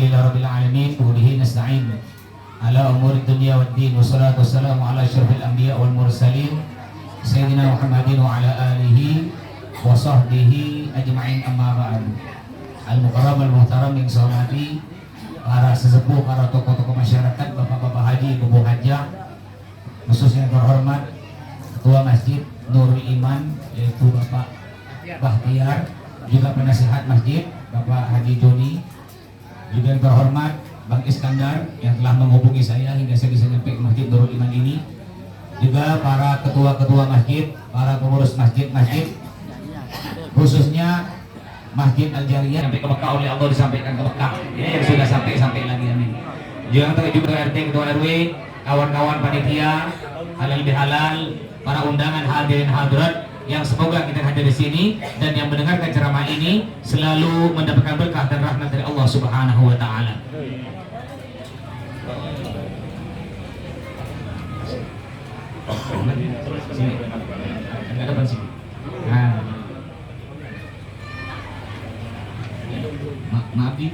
Alhamdulillahirabbil alamin wa bihi nasta'in ala umuri dunya waddin wassalatu wassalamu ala asyrafil anbiya wal mursalin sayyidina Muhammadin wa ala alihi wa sahbihi ajma'in amma ba'd. Al-mukarram al-muhtaram yang saya hormati para sesepuh, para tokoh-tokoh masyarakat, bapak-bapak haji, ibu hajah, khususnya terhormat Ketua Masjid Nurul Iman yaitu Bapak Bahtiar, juga penasihat masjid Bapak Haji Joni, juga yang terhormat Bang Iskandar yang telah menghubungi saya hingga saya bisa sampai ke Masjid Nurul Iman ini, juga para ketua-ketua masjid, para pengurus masjid-masjid, khususnya Masjid Al-Jariyah sampai ke Mekah oleh Allah disampaikan ke Mekah ya, yang sudah sampai lagi, amin. Juga RT, Ketua RW, kawan-kawan panitia halal bihalal, para undangan hadirin hadirat yang semoga kita hadir di sini dan yang mendengarkan ceramah ini selalu mendapatkan berkah dan rahmat dari Allah Subhanahu wa taala. Sini. Enggak depan sini. Nah. Maaf nih.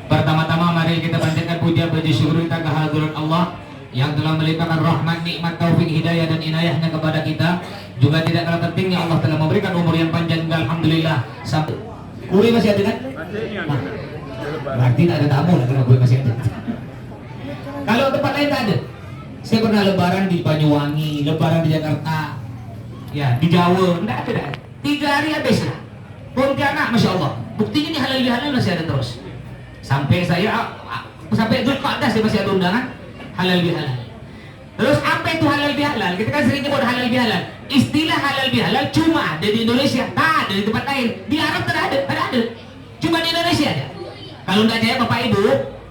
Pertama-tama mari kita panjatkan puja puji syukur kita kehadirat Allah yang telah melimpahkan rahmat, nikmat, taufik, hidayah dan inayahnya kepada kita. Juga tidak kalah pentingnya Allah telah memberikan umur yang panjang, alhamdulillah. Sampai kue masih ada kan? Nah, berarti tak ada tamu lah karena kue masih ada. Kalau tempat lain tak ada. Saya pernah lebaran di Banyuwangi, lebaran di Jakarta, ya di Jawa, tidak ada. 3 hari habis lah. Pontianak, masya Allah. Buktinya ini halal masih ada terus. Sampai saya sampai Dzulqa'dah saya masih ada undangan halal bihalal. Terus apa itu halal bihalal? Kita kan sering nyebut halal bihalal. Istilah halal bihalal cuma ada di Indonesia, tak ada di tempat lain. Di Arab tidak ada. Cuma di Indonesia aja. Kalau tidak percaya Bapak Ibu,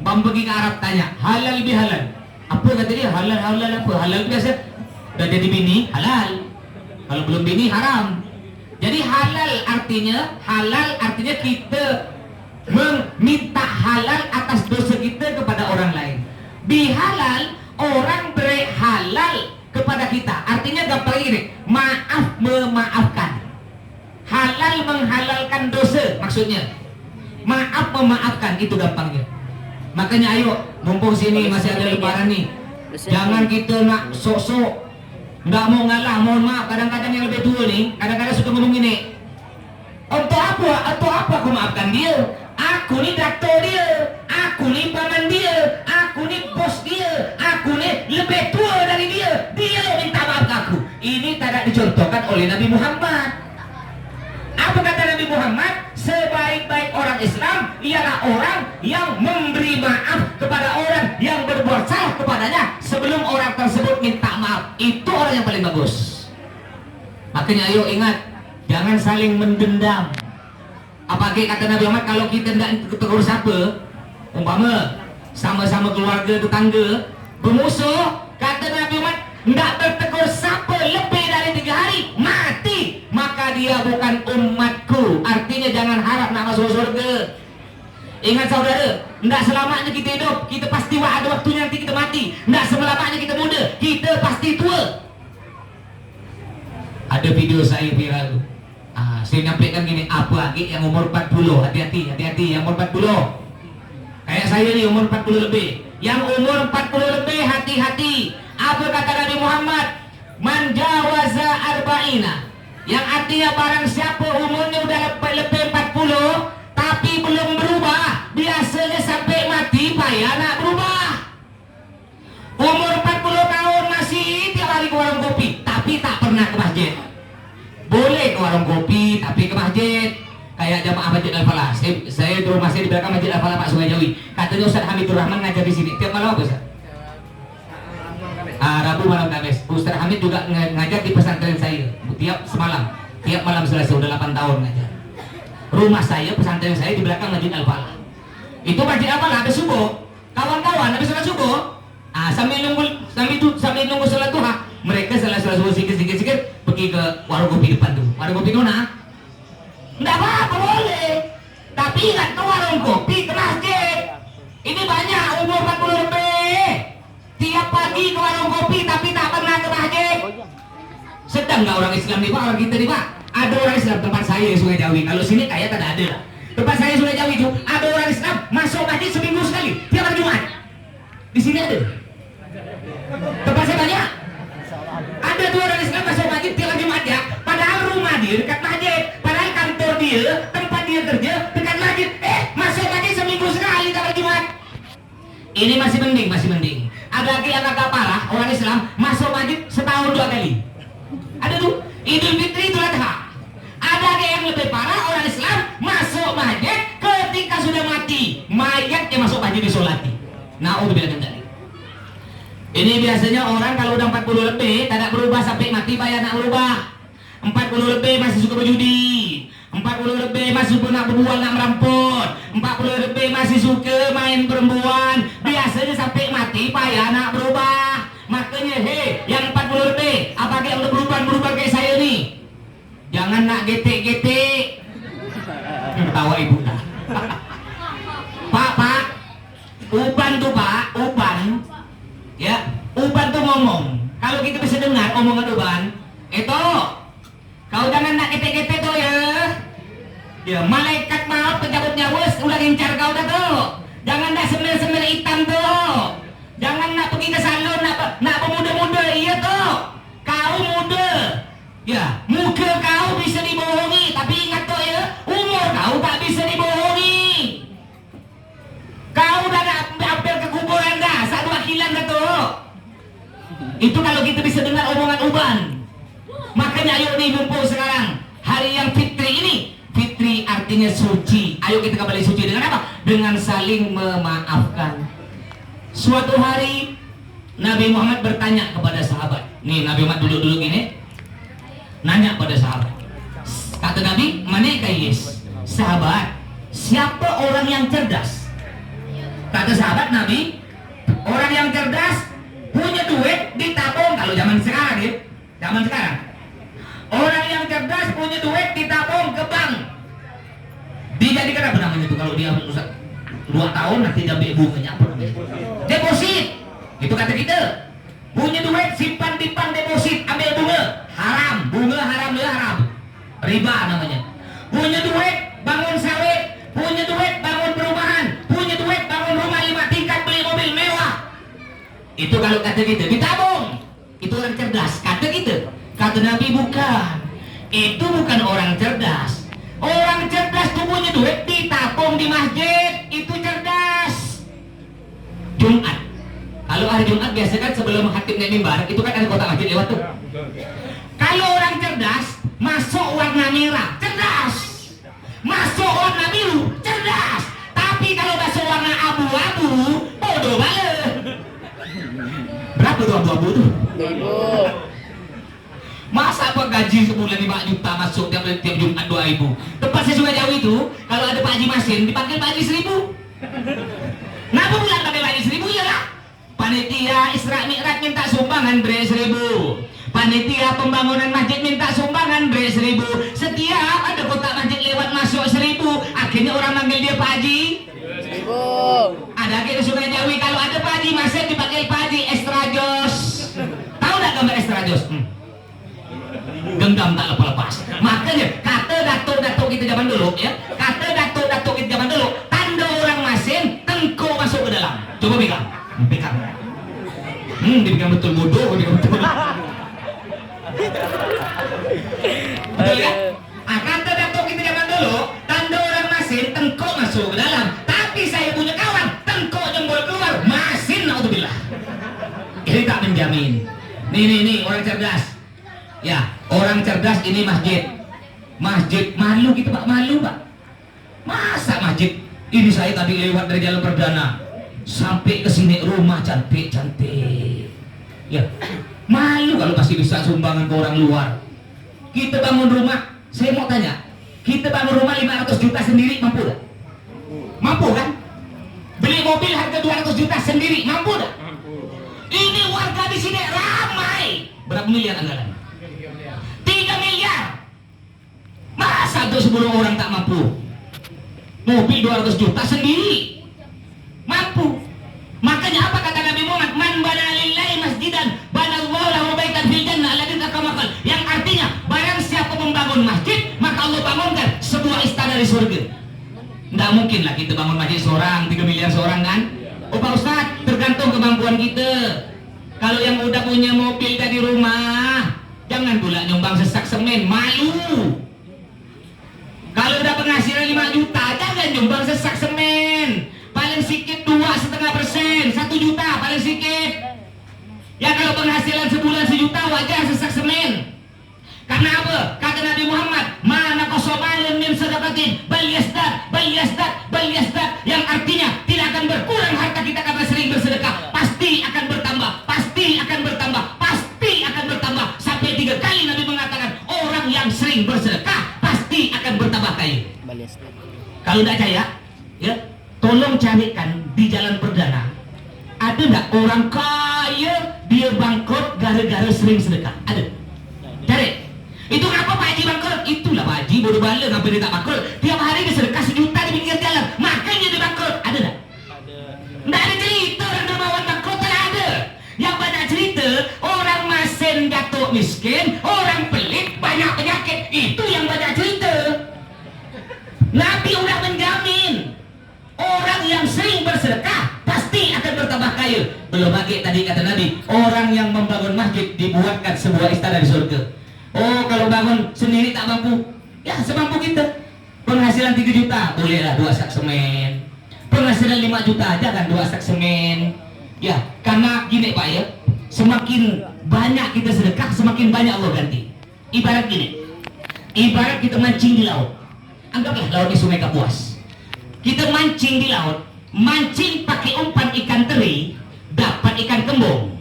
bang pergi ke Arab tanya halal bihalal. Apa kata dia? Halal apa? Halal biasa. Udah jadi bini halal. Kalau belum bini haram. Jadi halal artinya kita meminta halal atas dosa kita kepada orang lain. Bihalal, orang beri halal kepada kita. Artinya gampang gini, maaf memaafkan. Halal menghalalkan dosa maksudnya. Maaf memaafkan, itu gampangnya. Makanya ayo, mumpung sini masih ada lebaran nih, jangan kita nak sok-sok nggak mau ngalah, mohon maaf. Kadang-kadang yang lebih tua nih, kadang-kadang suka ngomong gini, untuk apa aku maafkan dia? Aku nih dato dia, aku nih paman dia, aku nih bos dia, aku nih lebih tua dari dia minta maaf ke aku. Ini tidak dicontohkan oleh Nabi Muhammad. Apa kata Nabi Muhammad? Sebaik-baik orang Islam ialah orang yang memberi maaf kepada orang yang berbuat salah kepadanya sebelum orang tersebut minta maaf. Itu orang yang paling bagus. Makanya ayo ingat, jangan saling mendendam. Apalagi kata Nabi Muhammad, kalau kita tidak tegur siapa, umpama sama-sama keluarga tetangga bermusuh, kata Nabi Muhammad, tidak bertegur siapa lebih dari 3 hari mati, maka dia bukan umatku. Artinya jangan harap nak masuk surga. Ingat saudara, tidak selamanya kita hidup, kita pasti ada waktunya nanti kita mati. Tidak selamanya kita muda, kita pasti tua. Ada video saya viral, saya nyampaikan gini, apa lagi yang umur 40, hati-hati yang umur 40. Kayak saya nih umur 40 lebih. Yang umur 40 lebih hati-hati. Apa kata Nabi Muhammad? Man jawaza arba'ina, yang artinya barang siapa umurnya udah lebih 40 tapi belum berubah, biasanya sampai mati payah nak berubah. Umur 40 tahun masih tiap hari ke warung kopi tapi tak pernah ke masjid. Boleh ke warung kopi tapi ke masjid. Kayak jamaah Masjid Al-Falah. Saya di rumah saya di belakang Masjid Al-Falah Pak Sungai Jawi. Katanya Ustaz Hamidur Rahman ngajar di sini. Tiap malam apa Ustaz? Rabu malam Kamis. Ustaz Hamid juga ngajar di pesantren saya. Tiap malam Selasa, udah 8 tahun ngajar. Rumah saya, pesantren saya di belakang Masjid Al-Falah. Itu Masjid Al-Falah habis subuh. Kawan-kawan habis sholat subuh, sambil nunggu sholat duha, mereka sholat subuh sikit pergi ke warung kopi depan tuh. Warung kopi mana? Nggak apa-apa, boleh. Tapi ingat, ke warung kopi, ke masjid. Ini banyak umur 40 lebih. Tiap pagi ke warung kopi tapi tak pernah ke masjid. Sedang nggak orang Islam nih Pak, orang kita nih Pak? Ada orang Islam tempat saya di Sungai Jawi. Kalau sini kayak tidak ada. Tempat saya Sungai Jawi itu ada Di sini ada. Tempatnya banyak. Ada tuh orang Islam masuk masjid tiap Jumat ya. Padahal rumah dia dekat masjid. Padahal kantor dia, tempat dia kerja dekat masjid. Masuk masjid seminggu sekali kalau Jumat. Ini masih mending. Ada lagi yang agak parah orang Islam masuk masjid setahun 2 kali. Ada tuh Idul Fitri, Idul Adha. Ada lagi yang lebih parah orang Islam masuk masjid ketika sudah mati, mayatnya masuk masjid disolati. Naudzubillah min dzalik. Ini biasanya orang kalau udah 40 lebih tidak berubah sampai mati bayar nak berubah. 40 lebih masih suka berjudi, 40 lebih masih suka nak berbual, nak merampok, 40 lebih masih suka main perempuan. Biasanya sampai mati payah nak berubah. Makanya yang 40 lebih apakah yang udah berubah kayak saya nih, jangan nak getek-getek. Tawa ibu dah. Pak Uban tuh Pak, ya, Uban tuh ngomong. Kalau kita bisa dengar omongan Uban, itu kau jangan nak getek-getek tuh ya. Ya, malaikat maut pencabut nyawa udah ngincar kau dah tuh. Jangan nak semir-semir hitam tuh. Jangan nak pergi ke salon nak pemuda-muda, iya tuh. Kau muda. Ya, muka kau bisa dibohongi, tapi ingat tuh ya, umur kau tak bisa dibohongi. Kau udah hampir ke kuburan dah, satu wakilan dah tuh. Itu kalau kita bisa dengar omongan Uban. Makanya ayo nih mumpung sekarang hari yang fitri ini. Fitri artinya suci. Ayo kita kembali suci dengan apa? Dengan saling memaafkan. Suatu hari Nabi Muhammad bertanya kepada sahabat. Nih Nabi Muhammad duduk-duduk ini, nanya pada sahabat. Kata Nabi, mana kayes? Sahabat, siapa orang yang cerdas? Kata sahabat Nabi, orang yang cerdas punya duit ditabung. Kalau zaman sekarang ya, zaman sekarang orang yang cerdas punya duit ditabung ke bank. Dijadikan apa namanya itu kalau dia 2 tahun nanti diambil bunganya apa namanya? Deposit. Itu kata kita. Punya duit simpan di bank deposit, ambil bunga haram ya haram. Riba namanya. Punya duit bangun sawit, punya duit bangun perumahan, punya duit bangun rumah 5 tingkat, beli mobil mewah. Itu kalau kata kita ditabung. Itu orang cerdas. Kata kita. Kata Nabi bukan. Itu bukan orang cerdas. Orang cerdas tuh punya duit ditabung di masjid. Itu cerdas. Jumat. Kalau hari Jumat biasa kan sebelum khatib naik mimbar itu kan ada kotak masjid lewat tuh. Kalau orang cerdas masuk warna merah, cerdas. Masuk warna biru, cerdas. Tapi kalau masuk warna abu-abu, bodoh banget. Berapa tuh abu-abu tuh? Masa apa gaji sebulan 5 juta masuk tiap Jumat 2.000? Tempat saya Sungai Jawi itu kalau ada Pak Haji Masin dipanggil Pak Haji 1.000. Kenapa bulan pakai Pak Haji 1.000 ya lah? Panitia Isra Mi'raj minta sumbangan bre 1.000. Panitia pembangunan masjid minta sumbangan bre 1.000. Setiap ada kotak masjid lewat masuk 1.000. Akhirnya orang manggil dia Pak Haji 1.000. Ada akhirnya Sungai Jawi kalau ada Pak Haji Masin dipanggil Pak Haji Estrajos. Tahu tak gambar Estrajos? Genggam tak lepas-lepas. Makanya kata datuk-datuk kita zaman dulu ya, kata datuk-datuk kita zaman dulu, tanda orang Masin tengkuk masuk ke dalam. Coba pegang. Dipegang betul bodoh, dipegang betul. Betul ya? Kata datuk kita zaman dulu, tanda orang Masin tengkuk masuk ke dalam. Tapi saya punya kawan tengkuk jempol keluar, Masin naudzubillah. Ini tak menjamin. Nih orang cerdas. Ya, orang cerdas ini masjid. Masjid malu kita Pak, malu Pak. Masa masjid? Ini saya tadi lewat dari jalan perdana sampai ke sini rumah cantik-cantik. Ya, malu kalau masih bisa sumbangan ke orang luar. Kita bangun rumah, saya mau tanya, kita bangun rumah 500 juta sendiri mampu tak? Mampu kan? Beli mobil harga 200 juta sendiri mampu tak? Ini warga di sini ramai. Berapa miliar anggaran? 3 miliar. Masa tuh 10 orang tak mampu? Mobil 200 juta sendiri mampu. Makanya apa kata Nabi Muhammad? Man bana lillahi masjidan banallahu lahu baitan fil jannah alladzi taqamakal. Yang artinya barang siapa membangun masjid maka Allah bangunkan sebuah istana di surga. Nggak mungkin lah kita bangun masjid seorang 3 miliar seorang kan? Oh Pak Ustadz, tergantung kemampuan kita. Kalau yang udah punya mobil dari rumah, jangan pula nyumbang sesak semen, malu. Kalau udah penghasilan 5 juta, jangan nyumbang sesak semen. Paling sedikit 2,5%, 1 juta paling sedikit. Ya kalau penghasilan sebulan 1 juta, wajar sesak semen. Karena apa? Kata Nabi Muhammad, mana kosomalun min sedekatin, bal yazdad, yang artinya tidak akan berkurang harta kita karena sering bersedekah. Pasti akan bertambah, pasti akan bertambah, pasti akan bertambah. Sampai 3 kali Nabi mengatakan, orang yang sering bersedekah pasti akan bertambah kaya. Kalau tidak percaya, ya, tolong carikan di jalan perdana. Ada tidak orang kaya dia bangkrut gara-gara sering sedekah? Ada? Cari. Itu kenapa Pak Haji bangkrut? Itulah Pak Haji bodoh bala, kenapa dia tak bangkrut? Tiap hari dia sedekah 1 juta di pinggir jalan, makanya dia bangkrut. Ada tak? Tidak ada cerita orang dermawan bangkrut, tak ada. Yang banyak cerita orang masen jatuh miskin, orang pelit banyak penyakit. Itu yang banyak cerita. Nabi udah menjamin orang yang sering bersedekah pasti akan bertambah kaya. Belum lagi tadi kata Nabi, orang yang membangun masjid dibuatkan sebuah istana di surga. Oh, kalau bangun sendiri tak mampu, ya semampu kita. Penghasilan 3 juta, bolehlah 2 sak semen. Penghasilan 5 juta, jangan 2 sak semen. Ya, karena gini Pak ya, semakin banyak kita sedekah, semakin banyak Allah ganti. Ibarat gini, ibarat kita mancing di laut. Anggaplah laut di Sungai Kapuas. Kita mancing di laut, mancing pakai umpan ikan teri, dapat ikan kembung.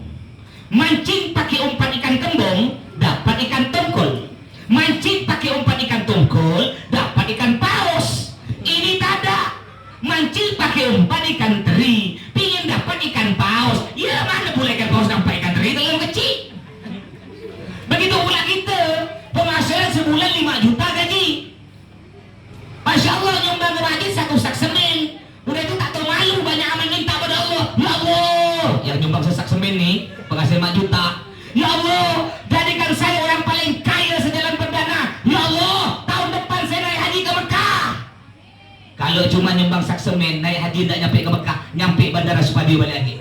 Mancing pakai umpan ikan kembung, dapat ikan tongkol. Mancing pakai umpan ikan tongkol, dapat ikan paus. Ini tak ada. Mancing pakai umpan ikan teri, pingin dapat ikan paus. Ya mana boleh ikan paus dapat ikan teri, terlalu kecil. Begitu pula kita, penghasilan sebulan 5 juta gaji. Masya Allah, nyumbang ke masjid 1 sak semen. Udah itu tak tahu malu, banyak aman minta pada Allah. Ya Allah, yang nyumbang sesak semen nih, penghasilan 5 juta. Ya Allah, jadikan saya orang paling kaya sejalan perdana. Ya Allah, tahun depan saya naik haji ke Mekah. Kalau cuma nyumbang sak semen, naik haji tidak nyampe ke Mekah, nyampe bandara Supadio balik lagi.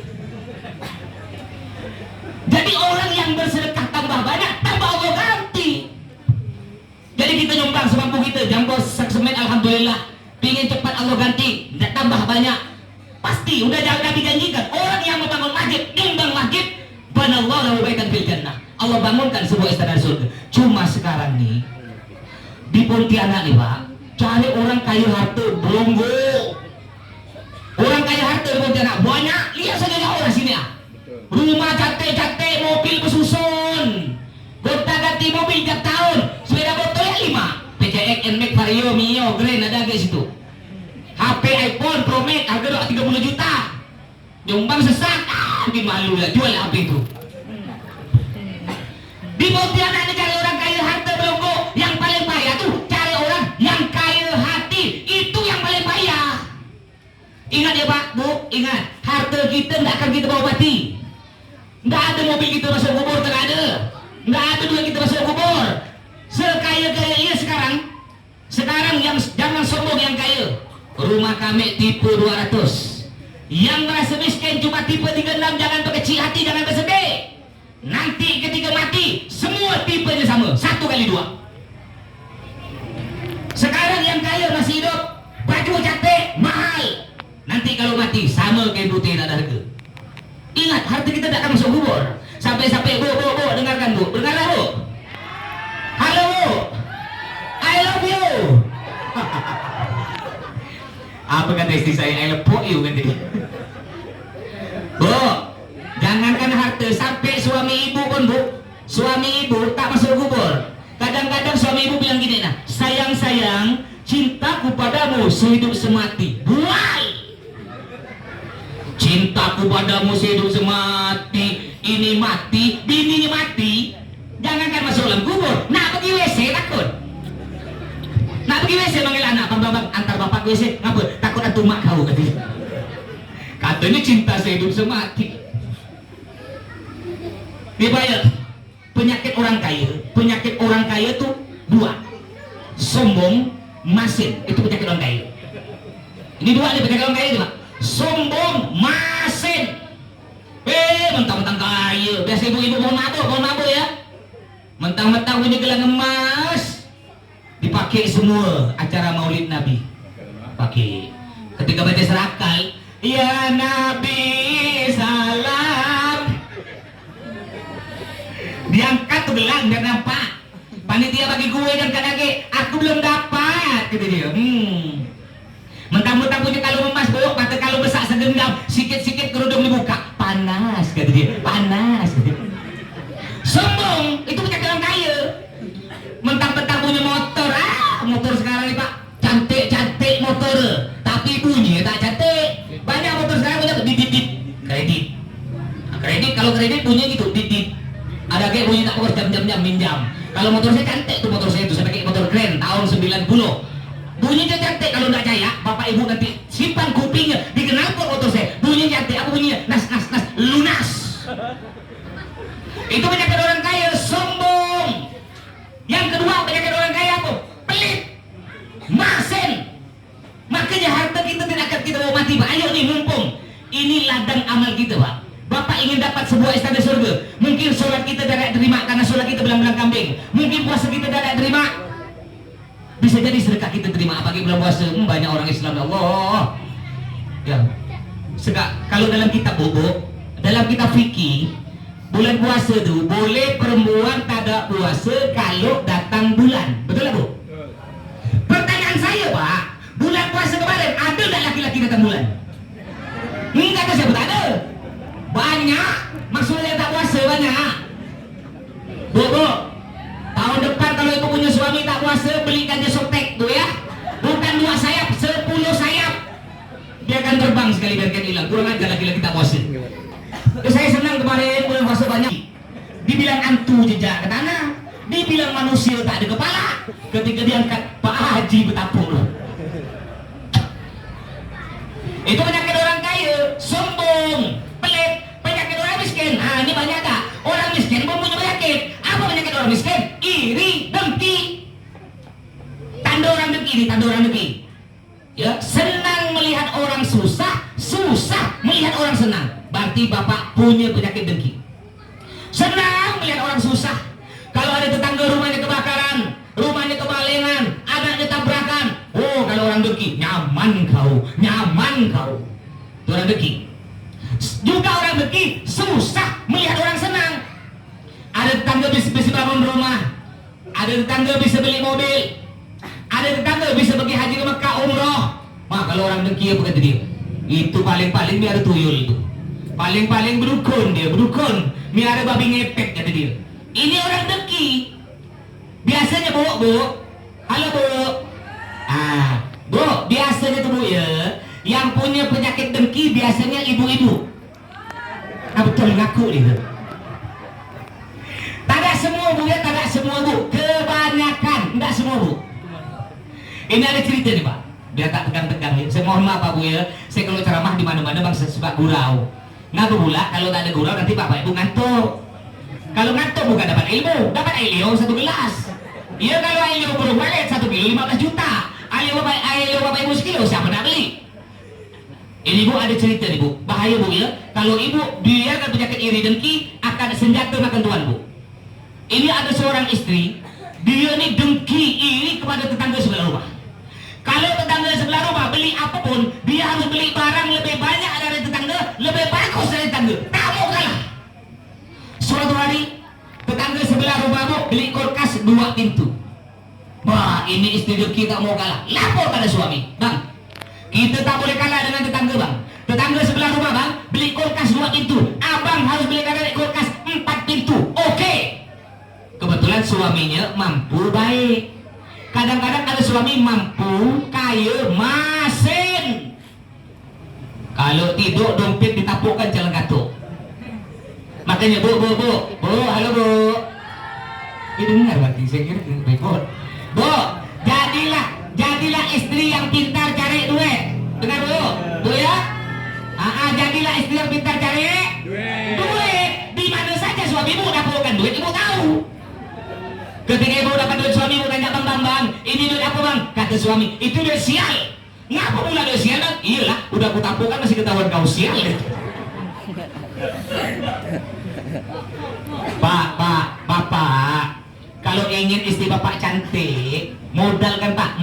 Jadi orang yang bersedekah tambah banyak, tambah Allah ganti. Jadi kita nyumbang semampu kita, jambos sak semen, alhamdulillah. Pingin cepat Allah ganti, tidak tambah banyak. Pasti udah jauh Nabi janjikan, orang yang membangun masjid, nyumbang masjid, banallahu lahu baitan fil jannah. Allah bangunkan sebuah istana surga. Cuma sekarang nih di Pontianak nih Pak, cari orang kaya harta belonggo. Orang kaya harta di Pontianak banyak. Lihat saja orang sini ah. Rumah cate-cate, mobil bersusun. Gonta ganti mobil tiap tahun. Sepeda motor ya 5. PCX, NMAX, Vario, Mio, Grand ada guys itu. HP iPhone Pro Max harga 30 juta. Jombang sesak, bikin malu ya, jual HP itu. Di Pontianak ini cari orang kaya harta belonggo. Yang paling payah tuh cari orang yang kaya hati. Itu yang paling payah. Ingat ya Pak, Bu, ingat. Harta kita tidak akan kita bawa mati. Nggak ada mobil kita masuk kubur, tidak ada. Nggak ada duit kita masuk kubur. Sekaya-kayanya sekarang yang jangan sombong yang kaya. Rumah kami tipe 200. Yang merasa miskin cuma tipe 36, jangan berkecil hati, jangan bersedih. Nanti ketika mati semua tipenya sama, 1 kali 2. Sekarang yang kaya masih hidup, baju cantik mahal. Nanti kalau mati sama kayak putih tak ada harga. Ingat, harta kita tak akan masuk kubur. Sampai-sampai bu, dengarkan bu, dengarlah bu. Halo bu, I love you. Apa kata istri saya? I love you kan dia. Bu, jangankan harta, sampai suami ibu pun bu, suami ibu tak masuk kubur. Kadang-kadang suami ibu bilang gini, nah, sayang, cintaku padamu sehidup semati. Buai, cintaku padamu sehidup semati. Ini mati, bininya mati, jangankan masuk dalam kubur, nak pergi WC takut. Nak pergi WC manggil anak, bang, antar bapak ke WC, ngapa? Takut atuh mak kau katanya. Katanya cinta sehidup semati. Dibayar. Penyakit orang kaya tuh 2. Sombong, masin, itu penyakit orang kaya. Ini 2 nih penyakit orang kaya nih Pak. Sombong, masin. masin. Mentang-mentang kaya. Biasa ibu-ibu mau nabur ya. Mentang-mentang punya gelang emas, dipakai semua acara Maulid Nabi. Pakai. Ketika baca serakal, ya Nabi salam. Diangkat tuh gelang biar nampak. Panitia bagi gue dan kadang aku belum dapat, gitu dia. Mentang-mentang punya kalung emas, bok, mata kalung besar segenggam, sikit-sikit kerudung dibuka, panas, kata dia, panas. Sombong, itu punya orang kaya. Mentang-mentang punya motor, motor sekarang nih pak, cantik-cantik motor, tapi bunyi tak cantik. Banyak motor sekarang punya dit, kredit. Kredit, kalau kredit bunyi gitu, dit. Ada kayak bunyi tak bos jam-jam minjam. Kalau motor saya cantik tuh motor saya itu, saya pakai motor keren tahun 90. Bunyinya cantik, kalau nggak percaya bapak ibu nanti simpan kupingnya, dikenal kok motor saya. Bunyinya cantik, apa bunyinya? Nas, lunas. Itu penyakit orang kaya, sombong. Yang kedua penyakit orang kaya apa? Pelit, masen. Makanya harta kita tidak akan kita bawa mati pak. Ayo nih mumpung ini ladang amal kita pak. Bapak ingin dapat sebuah istana surga. Mungkin sholat kita tidak terima karena sholat kita belang-belang kambing. Mungkin puasa kita tidak terima. Bisa jadi sedekah kita terima apalagi bulan puasa. Banyak orang Islam ya Allah. Ya. Kalau dalam kitab bobo, dalam kitab fikih, bulan puasa itu boleh perempuan tak ada puasa kalau datang bulan. Betul lah bu? Pertanyaan saya pak, bulan puasa kemarin ada tak laki-laki datang bulan? Enggak ada, siapa tak ada? Banyak, maksudnya tak puasa banyak. Bu, tahun depan kalau ibu punya suami tak puasa, belikan dia softtek tuh ya. Bukan 2 sayap, 10 sayap. Dia akan terbang sekali biar kan hilang. Kurang aja laki-laki tak puasa. Saya senang kemarin bulan puasa banyak. Dibilang antu jejak ke tanah, dibilang manusia tak ada kepala. Ketika diangkat Pak Haji betapur. Itu penyakit orang kaya, sombong, pelit. Penyakit orang miskin, ini banyak tak? Orang miskin pun punya penyakit. Apa penyakit orang miskin? Iri, dengki. Tanda orang dengki ini, tanda orang dengki. Ya, senang melihat orang susah, susah melihat orang senang. Berarti bapak punya penyakit dengki. Senang melihat orang susah. Kalau ada tetangga rumahnya kebakaran, rumahnya kebalengan, anaknya tabrakan, oh kalau orang dengki, nyaman kau. Itu orang dengki. Juga orang dengki susah melihat orang senang. Ada tetangga bisa bangun rumah, ada tetangga bisa beli mobil, ada tetangga bisa pergi haji ke Mekah umroh. Kalau orang dengki apa kata dia? Itu paling-paling biar tuyul itu. Paling-paling berdukun dia, miara babi ngepek kata dia. Ini orang dengki. Biasanya bu, halo bu. Bu, biasanya tuh bu ya, yang punya penyakit dengki biasanya ibu-ibu. Betul ngaku itu. Tak semua bu ya, tak semua bu. Kebanyakan, enggak semua bu. Ini ada cerita nih pak. Biar tak tegang-tegang ya. Saya mohon maaf pak bu ya. Saya kalau ceramah di mana-mana bang suka gurau. Ngaku pula kalau tak ada gurau nanti bapak ibu ngantuk. Kalau ngantuk bukan dapat ilmu, dapat ailio 1 gelas. Iya kalau ailio burung walet 1 kilo 15 juta. Ailio bapak ibu sekilo siapa nak beli? Ini bu ada cerita nih bu, bahaya bu ya. Kalau ibu biarkan penyakit iri dengki akan senjata makan tuan bu. Ini ada seorang istri, dia nih dengki iri kepada tetangga sebelah rumah. Kalau tetangga sebelah rumah beli apapun, dia harus beli barang lebih banyak dari tetangga, lebih bagus dari tetangga. Tak mau kalah. Suatu hari tetangga sebelah rumah bu beli kulkas 2 pintu. Wah ini istri dengki tak mau kalah. Lapor pada suami, bang. Kita tak boleh kalah dengan tetangga bang. Tetangga sebelah rumah bang beli kulkas 2 pintu, abang harus beli kulkas 4 pintu. Oke. Kebetulan suaminya mampu baik. Kadang-kadang ada suami mampu kaya masin. Kalau tidur dompet ditapukkan jalan katuk. Makanya bu, halo bu. Ini dengar berarti saya kira rekod. Bu, jadilah istri yang pintar cari duit. Dengar bu ya. Jadilah istri yang pintar cari duit. Di mana saja suamimu dapurkan duit, ibu tahu. Ketika ibu dapat duit suami, ibu tanya bang, ini duit apa bang? Kata suami, itu duit sial. Ngapa pula duit sial bang? Iyalah, udah aku tampungkan masih ketahuan kau sial. Bapak, kalau ingin istri bapak cantik, modal kan Pak,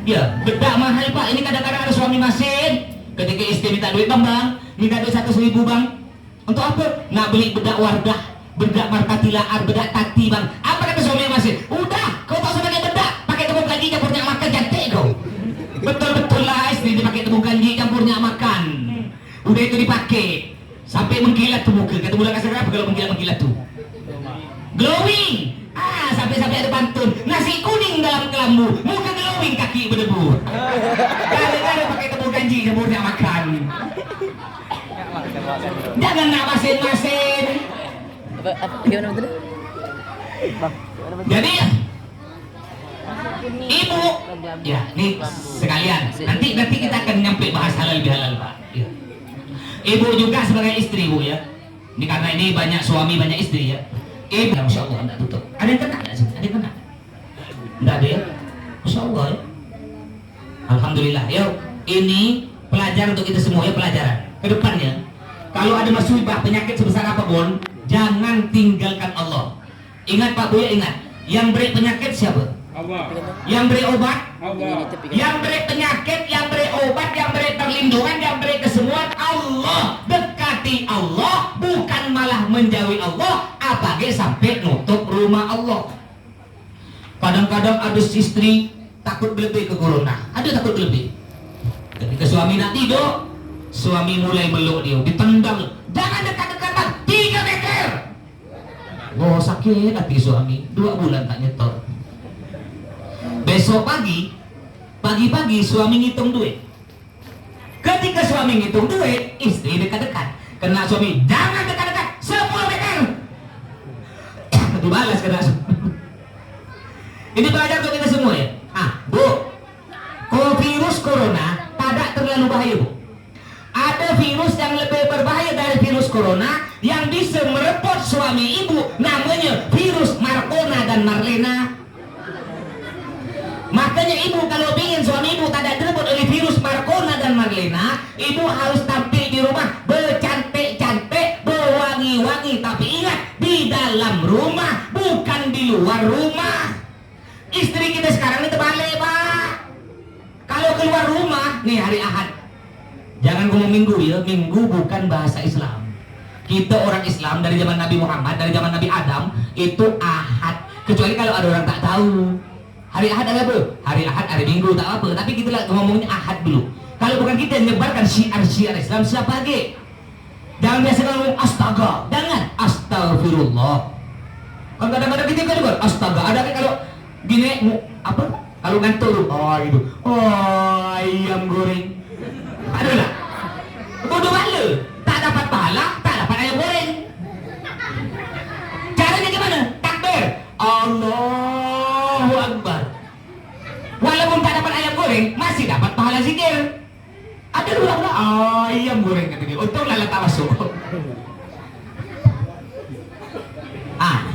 ya, bedak mahal Pak. Ini kadang-kadang ada suami masih ketika istri minta duit bang, minta duit 100.000 bang, untuk apa? Nak beli bedak Wardah, bedak Markatilaar, bedak Tati bang. Apa kata suami masih? Udah, kau tak usah pakai bedak, pakai tepung kanji campurnya makan, cantik kau. Betul-betul lah istri dipakai tepung kanji campurnya makan. Udah itu dipakai sampai mengkilat tuh muka. Kata bulan kasar apa kalau mengkilat tuh? Glowing. Sampai ada pantun. Nasi kuning dalam kelambu, muka glowing, kaki berdebu. Gara-gara pakai tepung kanji campurnya makan. Jangan nak masin-masin. Gimana betul? Jadi ibu, ya nih sekalian. Nanti kita akan nyampe bahas halal bihalal Pak. Ya. Ibu juga sebagai istri Bu ya. Ini karena ini banyak suami banyak istri ya. Ibu, ya, Masya Allah enggak tutup. Ada yang kena nggak sih? Ada yang kena? Enggak ada ya? Masya Allah ya. Alhamdulillah. Yuk, ini pelajaran untuk kita semua ya, pelajaran. Kedepannya, kalau ada musibah penyakit sebesar apapun, jangan tinggalkan Allah. Ingat Pak Bu ya, ingat. Yang beri penyakit siapa? Allah. Yang beri obat? Allah. Yang beri penyakit, yang beri obat, yang beri perlindungan, yang beri kesembuhan Allah. Dekati Allah, bukan malah menjauhi Allah. Apalagi sampai nutup rumah Allah. Kadang-kadang ada istri takut berlebih ke corona. Ada takut berlebih. Ketika suami nak tidur, suami mulai meluk dia, ditendang. Jangan dekat-dekat Bang, 3 meter. Oh sakit hati suami, 2 bulan tak nyetor. Besok pagi-pagi suami ngitung duit. Ketika suami ngitung duit, istri dekat-dekat. Kena suami, jangan dekat-dekat, 10 meter. Dibalas kena suami. Ini belajar untuk kita semua ya. Bu, kalau virus corona tidak terlalu bahaya Bu. Ada virus yang lebih berbahaya dari virus corona yang bisa merepot suami ibu, namanya virus Marcona dan Marlena. Makanya ibu kalau ingin suami ibu tidak direbut oleh virus Marcona dan Marlena, ibu harus tampil di rumah bercantik-cantik, berwangi-wangi. Tapi ingat, di dalam rumah, bukan di luar rumah. Istri kita sekarang ini terbalik Pak. Kalau keluar rumah, nih hari Ahad, jangan ngomong minggu ya, minggu bukan bahasa Islam. Kita orang Islam dari zaman Nabi Muhammad, dari zaman Nabi Adam, itu Ahad. Kecuali kalau ada orang tak tahu. Hari Ahad ada apa? Hari Ahad, hari Minggu, tak apa. Tapi kita ngomongnya Ahad dulu. Kalau bukan kita yang menyebarkan syiar-syiar Islam, siapa lagi? Jangan biasa ngomong astaga. Jangan, astagfirullah. Kalau kadang-kadang kita juga astaga. Ada kan kalau gini, apa? Kalau ngantuk, oh itu, oh ayam goreng. Ada lah. Bodoh bala. Tak dapat pahala, tak dapat ayam goreng. Caranya gimana? Takbir. Allahu Akbar. Walaupun tak dapat ayam goreng, masih dapat pahala zikir. Ada dua ayam goreng kata dia. Untung lala tak masuk.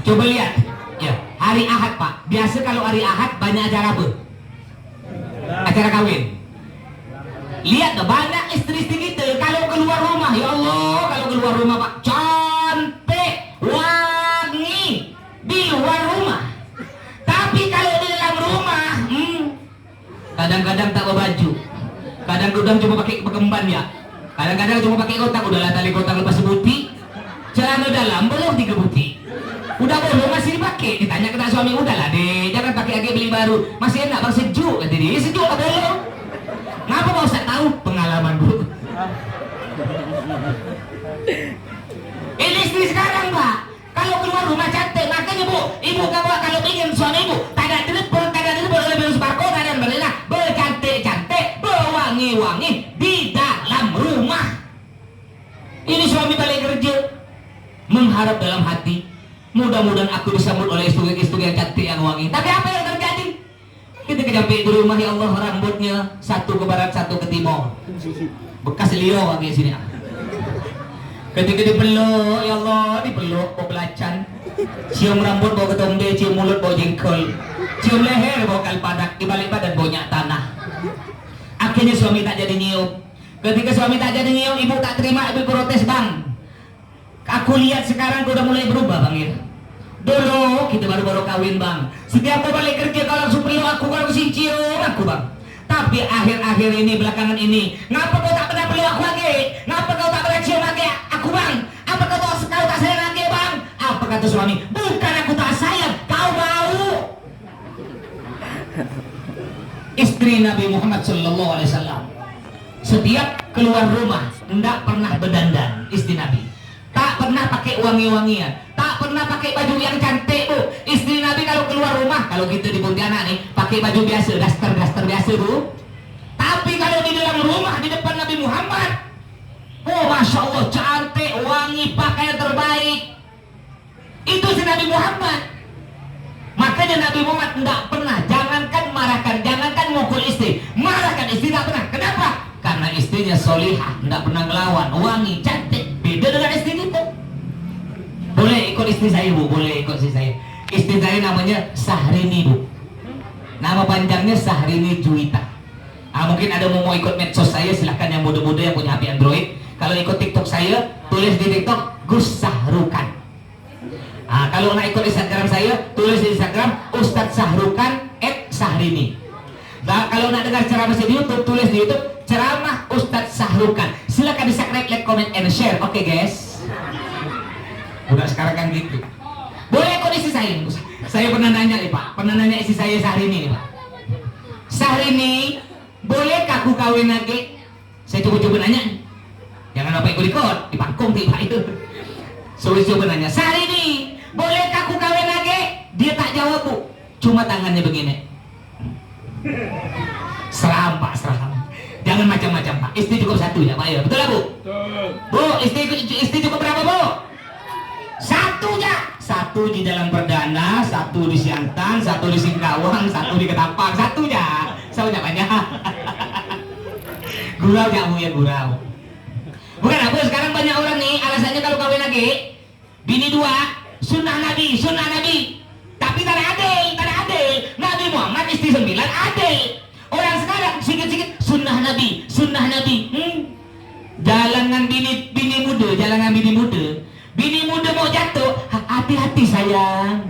Coba lihat. Ya, hari Ahad Pak. Biasa kalau hari Ahad banyak acara apa? Acara kawin. Lihat banyak istri-istri kita kalau keluar rumah, ya Allah, kalau keluar rumah Pak, cantik, wangi di luar rumah. Tapi kalau di dalam rumah, kadang-kadang tak bawa baju, kadang-kadang cuma pakai bekemban ya, kadang-kadang cuma pakai kotak, udahlah tali kotak lepas sebuti, celana dalam belum 3 buti. Udah belum masih dipakai, ditanya kata suami, udahlah deh, jangan pakai lagi, beli baru, masih enak bang, sejuk, kata dia, sejuk lah belum. Ngapa mau saya tahu pengalaman Bu? Ini istri sekarang Pak, kalau keluar rumah cantik, makanya Bu, ibu kalau ingin suami ibu tak ada telepon oleh virus Marcona dan Marlena, bercantik-cantik, berwangi-wangi di dalam rumah. Ini suami balik kerja, mengharap dalam hati, mudah-mudahan aku disambut oleh istri yang cantik yang wangi. Tapi apa yang terjadi? Ketika sampai di rumah, ya Allah, rambutnya satu ke barat, satu ke timur, bekas Leo lagi sini. Ketika dipeluk, ya Allah, dipeluk bau belacan, cium rambut bau ketombe, cium mulut bau jengkol, cium leher bau kalpadak, di balik badan baunya tanah. Akhirnya suami tak jadi nyium. Ketika suami tak jadi nyium, ibu tak terima, ibu protes, bang. Aku lihat sekarang udah mulai berubah, bang ya. Dulu kita baru-baru kawin, bang. Setiap kau balik kerja kau langsung peluk aku, kau langsung cium aku, bang. Tapi akhir-akhir ini, belakangan ini, ngapa kau tak pernah peluk aku lagi? Ngapa kau tak pernah cium lagi aku, bang? Apa kau tak sayang lagi, bang? Apa kata suami? Bukan aku tak sayang, kau bau. Istri Nabi Muhammad SAW setiap keluar rumah tidak pernah berdandan. Istri Nabi tak pernah pakai wangi-wangian, tak pernah pakai baju yang cantik, bu. Istri Nabi kalau keluar rumah, kalau kita di Pontianak nih, pakai baju biasa, daster biasa, bu. Tapi kalau di dalam rumah, di depan Nabi Muhammad, oh masya Allah, cantik, wangi, pakaian terbaik. Itu si Nabi Muhammad. Makanya Nabi Muhammad tidak pernah, jangankan marahkan, jangankan mukul istri, marahkan istri tak pernah. Kenapa? Karena istrinya solihah, tidak pernah ngelawan, wangi, cantik. Beda dengan istri kita. Boleh ikut istri saya, bu, boleh ikut istri saya. Istri saya namanya Sahrini, bu. Nama panjangnya Sahrini Juwita. Mungkin ada mau ikut medsos saya, silahkan yang muda-muda yang punya HP Android. Kalau ikut TikTok saya, tulis di TikTok Gus Sahrukan. Kalau nak ikut Instagram saya, tulis di Instagram Ustadz Sahrukan @Sahrini. Nah, kalau nak dengar ceramah saya di YouTube, tulis di YouTube ceramah Ustadz Sahrukan. Silakan di subscribe, like, comment, and share. Oke, guys. Udah sekarang kan gitu. Boleh ikut istri saya. Saya pernah nanya nih, Pak. Pernah nanya istri saya Sahrini nih, Pak. Sahrini, bolehkah aku kawin lagi? Saya coba-coba nanya. Jangan apa ikut-ikut, dipangkung Pak itu. Coba nanya, Sahrini, bolehkah aku kawin lagi? Dia tak jawab, bu. Cuma tangannya begini. Seram, Pak, seram. Jangan macam-macam, Pak. Istri cukup satu ya, Pak ya. Betul lah, bu? Betul. Bu, istri cukup berapa, bu? Satu ya. Satu di dalam perdana, satu di Siantan, satu di Singkawang, satu di Ketapang, satu ya. Soalnya banyak. Gurau ya, bu ya, gurau. Bukan apa, sekarang banyak orang nih alasannya kalau kawin lagi, bini dua, sunnah Nabi. Tapi tak ada adil. Nabi Muhammad istri 9 adil. Orang sekarang sikit-sikit sunnah Nabi. Jalangan bini muda. Bini muda mau jatuh, hati-hati sayang.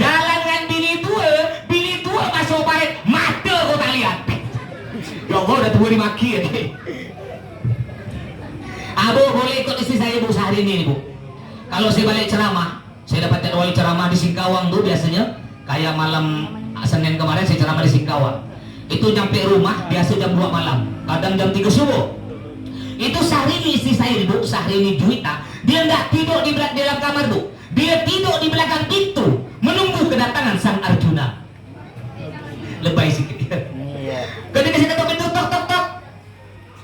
Jalangan bini tua masuk parit, mata kau tak lihat. Ya Allah, udah tua dimaki ya. Bu, boleh ikut istri saya, bu, sehari ini, bu. Kalau saya balik ceramah, saya dapat jadwal ceramah di Singkawang tuh biasanya. Kayak malam Senin kemarin saya ceramah di Singkawang. Itu nyampe rumah biasa jam 2 malam, kadang jam 3 subuh. Itu Sahrini istri saya, bu, Sahrini Juwita. Dia tidak tidur di dalam kamar, bu. Dia tidur di belakang pintu menunggu kedatangan sang Arjuna. Lebay sikit. Ketika saya ketuk pintu, tok.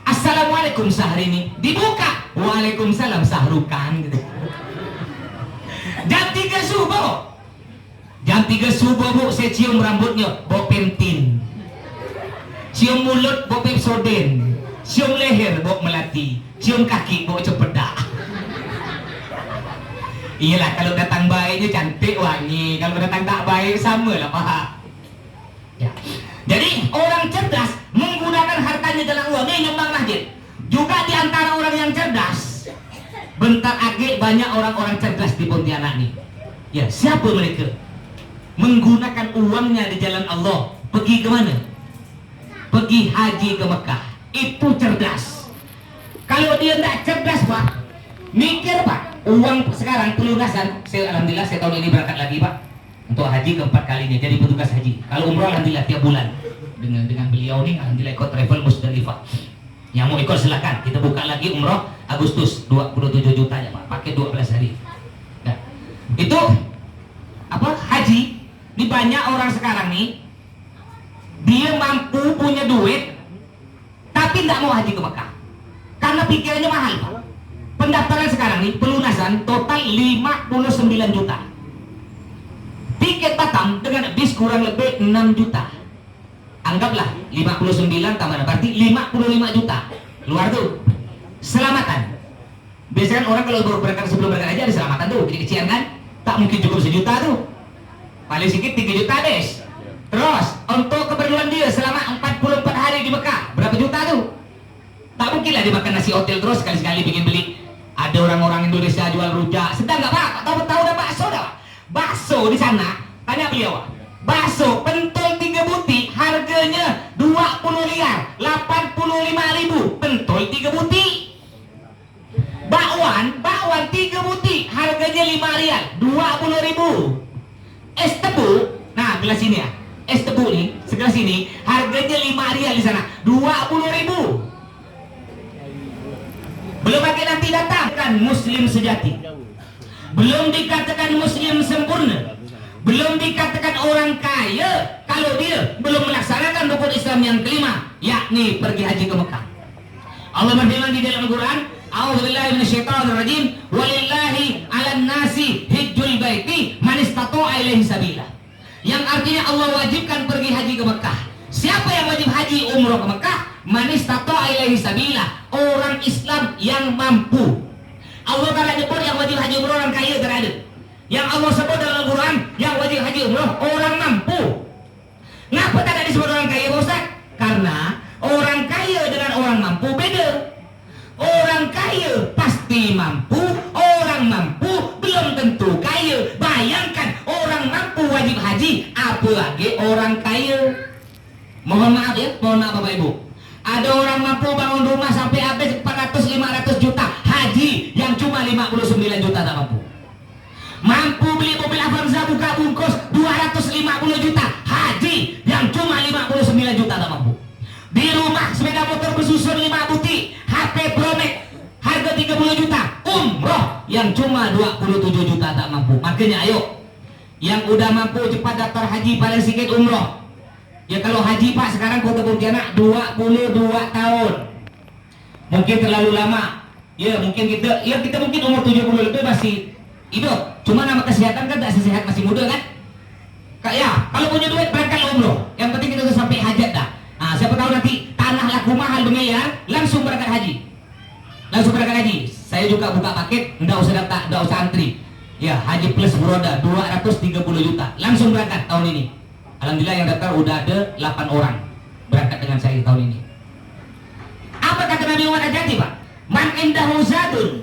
Assalamualaikum Sahrini. Dibuka. Waalaikumsalam Sahrukan. Gitu. Jam 3 subuh, bu, saya cium rambutnya, bau pentin. Cium mulut, bau Pepsodent. Cium leher, bau melati. Cium kaki, bau cempeda. Iyalah, kalau datang baiknya cantik wangi, kalau datang tak baik sama lah, Pak. Ya. Jadi orang cerdas menggunakan hartanya dalam uang, ini nyumbang masjid. Juga di antara orang yang cerdas, bentar lagi banyak orang-orang cerdas di Pontianak nih. Ya, siapa mereka? Menggunakan uangnya di jalan Allah. Pergi ke mana? Pergi haji ke Mekah. Itu cerdas. Kalau dia tidak cerdas, Pak, mikir, Pak, uang sekarang pelunasan. Alhamdulillah saya tahun ini berangkat lagi, Pak, untuk haji keempat kalinya, jadi petugas haji. Kalau umroh alhamdulillah tiap bulan. Dengan beliau nih alhamdulillah ikut travel Musdalifah. Yang mau ikut silakan. Kita buka lagi umroh Agustus 27 juta ya, Pak. Pakai 12 hari. Nah, itu apa? Haji. Di banyak orang sekarang nih, dia mampu punya duit tapi tidak mau haji ke Mekah karena pikirannya mahal, Pak. Pendaftaran sekarang nih pelunasan total 59 juta. Tiket Batam dengan bis kurang lebih 6 juta. Anggaplah 59 tambah berarti 55 juta. Luar tuh. Selamatan. Biasanya orang kalau baru berangkat sebelum berangkat aja ada selamatan tuh, kecil-kecilan kan? Tak mungkin cukup sejuta tuh. Paling sedikit 3 juta des. Terus untuk keperluan dia selama 44 hari di Mekah berapa juta tuh? Tak mungkin dimakan nasi hotel terus, sekali-sekali bikin beli. Ada orang-orang Indonesia jual rujak, sedang nggak Pak? Tahu dah bakso dah. Bakso di sana, tanya beliau. Bakso pentol 3 buti harganya 20 liar, 85.000 pentol 3 buti. Bakwan 3 buti harganya 5 rial, 20.000. Es tebu, nah gelas ini ya, es tebu nih, segelas ini harganya 5 rial di sana, 20.000. Belum lagi nanti datang kan muslim sejati, belum dikatakan muslim sempurna, belum dikatakan orang kaya kalau dia belum melaksanakan rukun Islam yang kelima, yakni pergi haji ke Mekah. Allah berfirman di dalam Al-Quran, a'udzubillahi minasyaitonirrajim, walillahi 'alan nasi hajjul baiti man istata'a ilaihi sabila. Yang artinya Allah wajibkan pergi haji ke Mekah. Siapa yang wajib haji umroh ke Mekah? Man istata'a ilaihi sabila, orang Islam yang mampu. Allah Ta'ala nyebut yang wajib haji umroh orang kaya tidak ada. Yang Allah sebut dalam Al-Quran yang wajib haji umroh orang mampu. Kenapa tak ada disebut orang kaya, Pak Ustaz? Karena orang kaya dengan orang mampu beda. Orang kaya pasti mampu, orang mampu belum tentu kaya. Bayangkan orang mampu wajib haji, apalagi orang kaya. Mohon maaf ya, mohon maaf Bapak Ibu. Ada orang mampu bangun rumah sampai habis 400-500 juta haji, yang cuma 59 juta tak mampu. Mampu beli mobil Avanza buka bungkus 250 juta haji, yang cuma 59 juta tak mampu. Di rumah sepeda motor bersusun 5 buti, HP Pro Max harga 30 juta, umroh yang cuma 27 juta tak mampu. Makanya ayo, yang udah mampu cepat daftar haji, paling sedikit umroh. Ya kalau haji Pak sekarang Kota Pontianak 22 tahun. Mungkin terlalu lama. Ya mungkin kita mungkin umur 70 lebih masih hidup. Cuma nama kesehatan kan tak sesehat masih muda kan? Kak ya, kalau punya duit berangkat umroh. Yang penting kita udah sampai hajat dah. Nah, siapa tahu nanti tanah laku mahal bermiliar, langsung berangkat haji. Langsung berangkat haji. Saya juga buka paket, enggak usah daftar, enggak usah antri. Ya, haji plus beroda 230 juta. Langsung berangkat tahun ini. Alhamdulillah yang daftar udah ada 8 orang berangkat dengan saya tahun ini. Apa kata Nabi Muhammad hati Pak? Man indahu zadun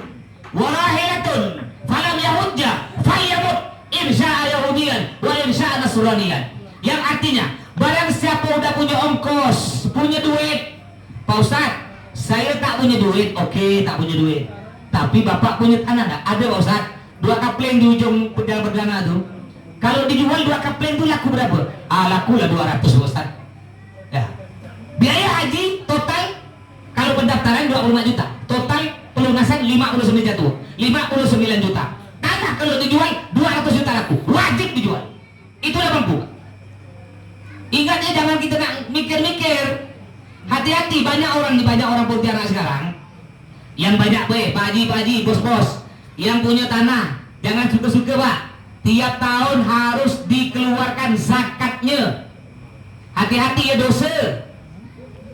warahilatun falam yahujja falyamut insya'a yahudiyan wa insya'a nasraniyan. Yang artinya barang siapa udah punya ongkos, punya duit. Pak Ustaz, saya tak punya duit. Oke, tak punya duit. Tapi Bapak punya tanah enggak? Ada Pak Ustaz. 2 kapling di ujung pedang perdana tuh. Kalau dijual 2 kapling itu laku berapa? Laku lah 200 Ustaz. Ya. Biaya haji total kalau pendaftaran 25 juta. Total pelunasan 59 juta. 59 juta. Tanah kalau dijual 200 juta laku. Wajib dijual. Itulah mampu. Ingatnya jangan kita nak mikir-mikir. Hati-hati, banyak orang Pontianak sekarang yang banyak Pak Haji, bos-bos yang punya tanah. Jangan suka-suka Pak. Tiap tahun harus dikeluarkan zakatnya. Hati-hati ya dosa.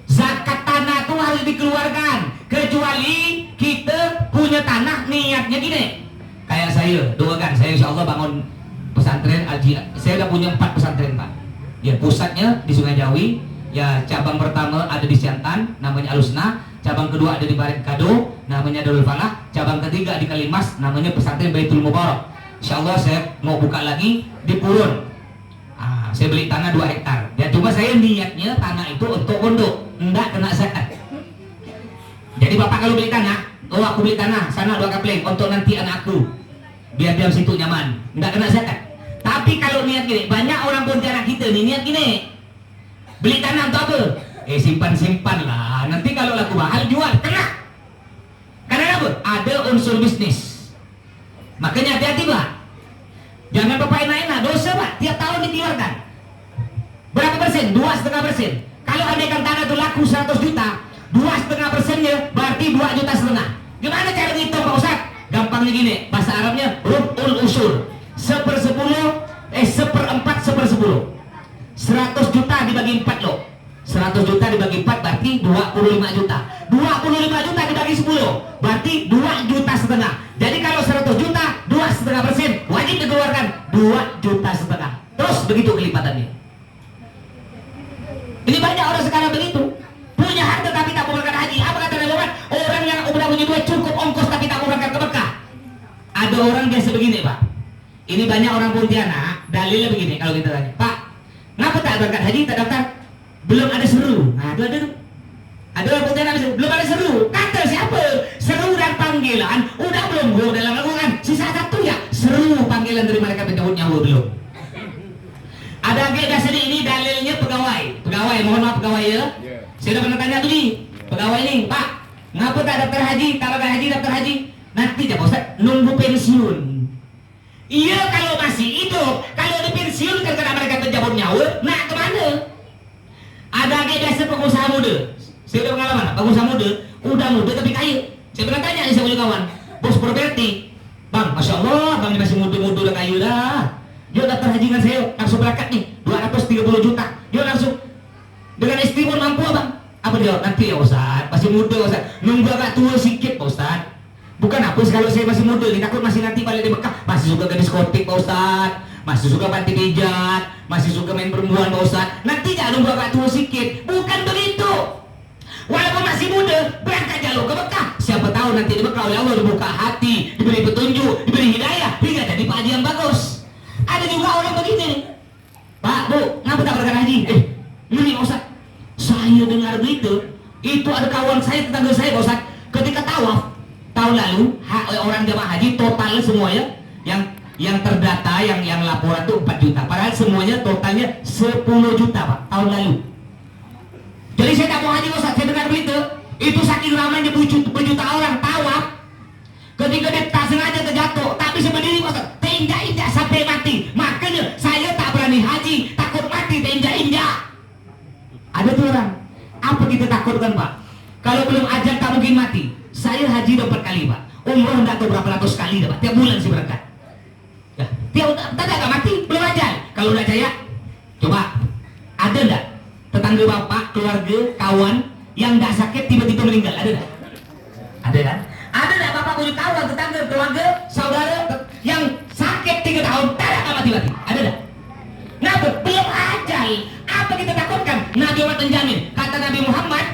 Zakat tanah itu harus dikeluarkan. Kecuali kita punya tanah niatnya gini. Kayak saya, doakan saya insya Allah bangun pesantren Al-Jihad. Saya udah punya 4 pesantren Pak. Ya pusatnya di Sungai Jawi. Ya cabang pertama ada di Siantan, namanya Al-Husna. Cabang kedua ada di Barengkado, namanya Darul Falah. Cabang ketiga di Kalimas, namanya pesantren Baitul Mubarak. Insya Allah saya mau buka lagi di Purun. Saya beli tanah 2 hektar. Ya cuma saya niatnya tanah itu untuk pondok, enggak kena zakat. Jadi Bapak kalau beli tanah, aku beli tanah sana 2 kapling untuk nanti anakku, biar dia situ nyaman, enggak kena zakat. Tapi kalau niat gini, banyak orang Pontianak kita nih niat gini, beli tanah untuk apa? Simpan-simpan lah. Nanti kalau laku mahal jual, kena. Karena apa? Ada unsur bisnis. Makanya hati-hati Pak. Jangan Bapak enak-enak, dosa Pak. Tiap tahun dikeluarkan. Berapa persen? 2,5%. Kalau andaikan tanah itu laku 100 juta, 2,5%-nya berarti 2,5 juta. Gimana cara ngitung Pak Ustaz? Gampangnya gini, bahasa Arabnya rub'ul usyur. 1/4 1/10. 100 juta dibagi 4 loh. 100 juta dibagi 4 berarti 25 juta. 25 juta dibagi 10 berarti 2,5 juta. Jadi kalau 100 juta 2,5% wajib dikeluarkan 2,5 juta. Terus begitu kelipatannya. Ini banyak orang sekarang begitu, punya harta tapi tak mau berangkat haji. Apa kata Nabi Muhammad? Ada orang biasa begini Pak. Ini banyak orang Pontianak, dalilnya begini kalau kita tanya, Pak, ngapa tak berangkat haji, tak daftar? Belum ada seru. Nah, itu ada tuh. Ada orang Pontianak belum ada seru. Kata siapa? Seru dan panggilan udah belum gua dalam lakukan. Sisa satu ya, seru panggilan dari malaikat pencabut nyawa belum. Ada agak sini ini dalilnya pegawai. Pegawai, mohon maaf pegawai ya. Saya udah pernah tanya tuh nih, pegawai nih, Pak, ngapa tak daftar haji? Kalau tak haji, daftar haji. Nanti ya Pak Ustaz, nunggu pensiun. Iya kalau masih hidup, kalau di pensiun karena mereka pencabut nyawa, nah kemana? Ada agak biasa pengusaha muda. Saya udah pengalaman, pengusaha muda, udah muda tapi kaya. Saya pernah tanya nih sama kawan, bos properti, Bang, Masya Allah, Bang ini masih muda-muda udah kaya dah. Yuk daftar haji dengan saya, langsung berangkat nih, 230 juta. Yuk langsung. Dengan istri pun mampu Bang. Apa dia? Nanti ya Ustaz, masih muda Ustaz. Nunggu agak tua sikit Pak Ustaz. Bukan apa kalau saya masih muda nih, takut masih nanti balik di Mekah masih suka ke diskotik Pak Ustaz, masih suka panti pijat, masih suka main perempuan Pak Ustaz. Nanti jangan nunggu agak tua sikit. Bukan begitu. Walaupun masih muda, berangkat jalur ke Mekah. Siapa tahu nanti di Mekah oleh Allah dibuka hati, diberi petunjuk, diberi hidayah, hingga jadi Pak Haji yang bagus. Ada juga orang begini nih, Pak, Bu, ngapa tak berangkat haji? Ini Pak Ustaz, saya dengar begitu. Itu ada kawan saya, tetangga saya Pak Ustaz, ketika tawaf tahun lalu, orang jamaah haji totalnya semuanya yang terdata, yang laporan itu 4 juta. Padahal semuanya totalnya 10 juta Pak, tahun lalu. Jadi saya tak mau haji Pak Ustaz, saya dengar begitu. Itu saking ramainya berjuta orang tawaf. Ketika dia tak sengaja terjatuh, tapi sebenarnya Pak Ustaz, terinjak-injak sampai mati. Makanya saya tak berani haji, takut mati terinjak-injak. Ada tuh orang, apa kita takutkan Pak? Kalau belum ajal tak mungkin mati. Saya haji 4 kali Pak, umroh enggak tahu berapa ratus kali Pak, tiap bulan sih berangkat. Ya, tiap tak mati, belum ajal. Kalau udah jaya, coba ada enggak tetangga bapak, keluarga, kawan yang enggak sakit tiba-tiba meninggal? Ada enggak? Ada kan? Ada enggak bapak punya kawan, tetangga, keluarga, saudara yang sakit 3 tahun tak mati-mati? Ada enggak? Kenapa? Belum ajal. Apa kita takutkan? Nabi Muhammad menjamin. Kata Nabi Muhammad,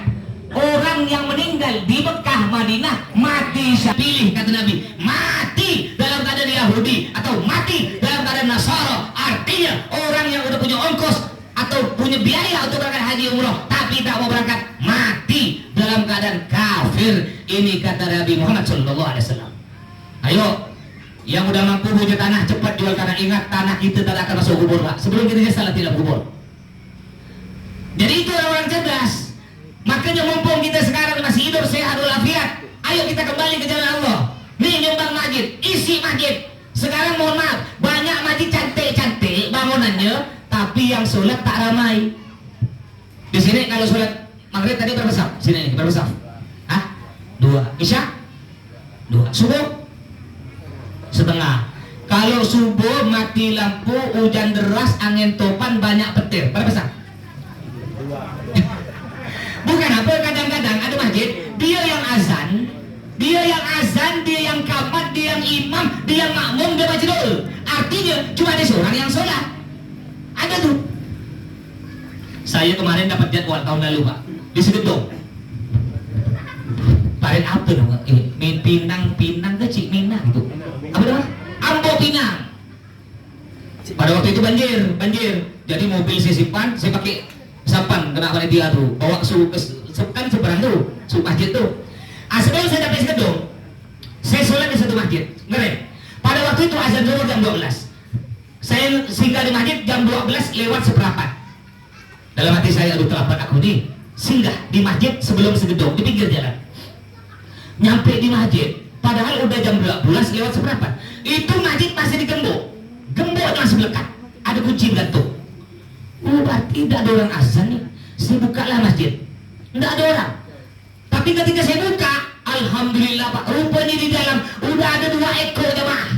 orang yang meninggal di Mekah, Madinah, mati pilih, kata Nabi, mati dalam keadaan Yahudi atau mati dalam keadaan Nasara. Artinya orang yang udah punya ongkos atau punya biaya untuk berangkat haji umroh tapi tak mau berangkat, mati dalam keadaan kafir. Ini kata Nabi Muhammad SAW. Ayo, yang udah mampu punya tanah cepat jual, karena ingat tanah kita tak akan masuk kubur Pak, sebelum kita salah tidak kubur. Jadi itu orang cerdas. Makanya mumpung kita sekarang masih hidup sehat walafiat, ayo kita kembali ke jalan Allah. Nih nyumbang masjid, isi masjid. Sekarang mohon maaf, banyak masjid cantik-cantik bangunannya, tapi yang sholat tak ramai. Di sini kalau sholat maghrib tadi berapa saf? Sini berapa saf? Hah? 2. Isya? 2. Subuh? Setengah. Kalau subuh mati lampu, hujan deras, angin topan, banyak petir, berapa saf? Bukan apa, kadang-kadang ada masjid, dia yang azan, dia yang kamat, dia yang imam, dia yang makmum, dia baca doa. Artinya cuma ada seorang yang sholat. Ada tuh. Saya kemarin dapat jadwal tahun lalu Pak, di Segedong. Paling apa dong? Pinang kecil Minang itu. Apa namanya? Ambo Pinang. Pada waktu itu banjir. Jadi mobil saya simpan, saya pakai sapan kena panitia tuh, bawa kan seberang tuh, masjid tuh. Sebelum saya dapat Segedong, saya sholat di satu masjid. Ngeri. Pada waktu itu azan zuhur jam 12. Saya singgah di masjid jam 12 lewat seperempat. Dalam hati saya, aduh terlambat aku nih. Singgah di masjid sebelum Segedong, di pinggir jalan. Nyampe di masjid, padahal udah jam 12 lewat seperempat. Itu masjid masih digembok. Gemboknya masih melekat. Ada kunci gantung. Oh, berarti tidak ada orang azan nih. Saya bukalah masjid, tidak ada orang. Tapi ketika saya buka, alhamdulillah Pak, rupanya di dalam udah ada 2 ekor jemaah.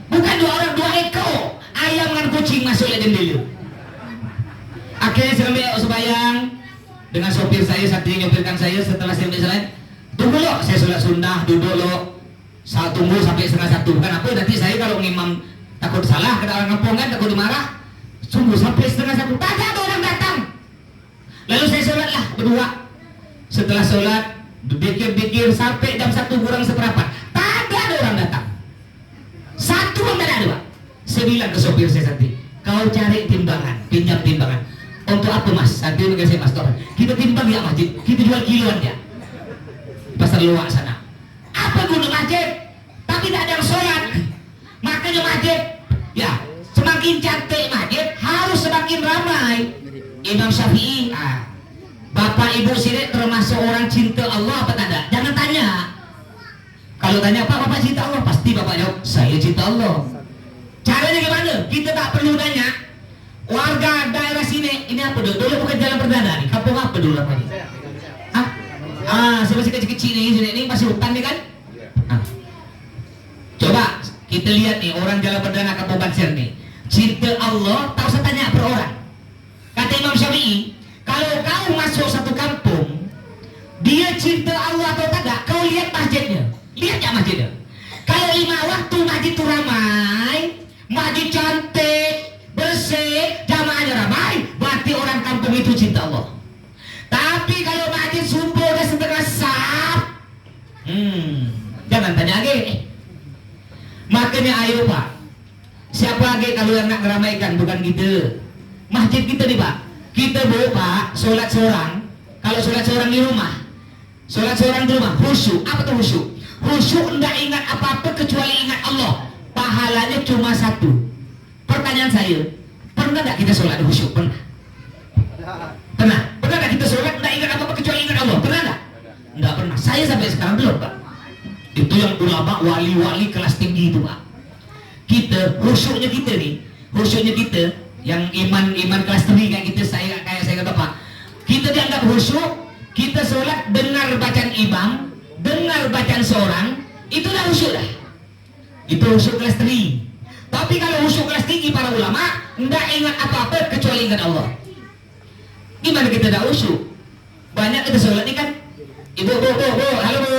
Bukan 2 orang, 2 ekor ayam dengan kucing masuk ke jendela. Akhirnya saya ambil sembahyang dengan sopir saya, Satri nyopirkan saya. Setelah saya ambil salat, tunggu loh, saya sholat sunnah, duduk loh, saya tunggu sampai setengah 1. Bukan apa, nanti saya kalau ngimam takut salah, kena orang ngepong kan, takut dimarah. Sungguh sampai setengah 1, tak ada orang datang. Lalu saya sholatlah berdua. Setelah sholat, pikir-pikir sampai jam 1 kurang seperempat, tak ada orang datang. Saya bilang ke sopir saya nanti, kau cari timbangan, pinjam timbangan. Untuk apa mas? Nanti udah saya mas, kita timbang ya masjid, kita jual kiloan ya. Pasar luar sana. Apa guna masjid? Tapi tak ada yang sholat. Makanya masjid, ya semakin cantik masjid harus semakin ramai. Imam Syafi'i, bapak ibu sini termasuk orang cinta Allah apa tidak? Jangan tanya. Kalau tanya Pak, bapak cinta Allah, pasti bapak jawab, saya cinta Allah. Caranya gimana? Kita tak perlu tanya. Warga daerah sini, ini apa dulu? Dulu bukan jalan perdana nih. Kampung apa dulu namanya? Saya masih kecil-kecil nih, ini masih hutan nih kan? Coba kita lihat nih orang jalan perdana Kampung Bansir nih. Cinta Allah, tak usah tanya per orang. Kata Imam Syafi'i, kalau kau masuk satu kampung, dia cinta Allah atau tidak, kau lihat masjidnya. Lihat ya masjidnya. Kalau 5 waktu masjid itu ramai, masjid cantik, bersih, jamaahnya ramai, berarti orang kampung itu cinta Allah. Tapi kalau masjid subuh udah setengah sah, jangan tanya lagi. Makanya ayo Pak, siapa lagi kalau yang nak meramaikan bukan kita. Masjid kita nih Pak, kita bawa Pak, sholat seorang. Kalau sholat seorang di rumah, sholat seorang di rumah, khusyuk. Apa tuh khusyuk? Khusyuk tidak ingat apa-apa kecuali ingat Allah. Pahalanya cuma 1. Pertanyaan saya, pernah tidak kita sholat khusyuk? Pernah? Pernah? Pernah tidak kita sholat tidak ingat apa-apa kecuali ingat Allah? Pernah tidak? Tidak pernah. Saya sampai sekarang belum Pak. Itu yang ulama wali-wali kelas tinggi itu Pak. Kita, khusyuknya kita nih, khusyuknya kita yang iman kelas tinggi kayak kita, kayak saya kata Pak, kita dianggap khusyuk, kita sholat dengar bacaan imam, dengar bacaan seorang, itu dah khusyuk dah. Itu khusyuk kelas tinggi. Tapi kalau khusyuk kelas tinggi para ulama, tidak ingat apa-apa kecuali ingat Allah. Gimana kita dah khusyuk? Banyak kita sholat ini kan, ibu, halo bu.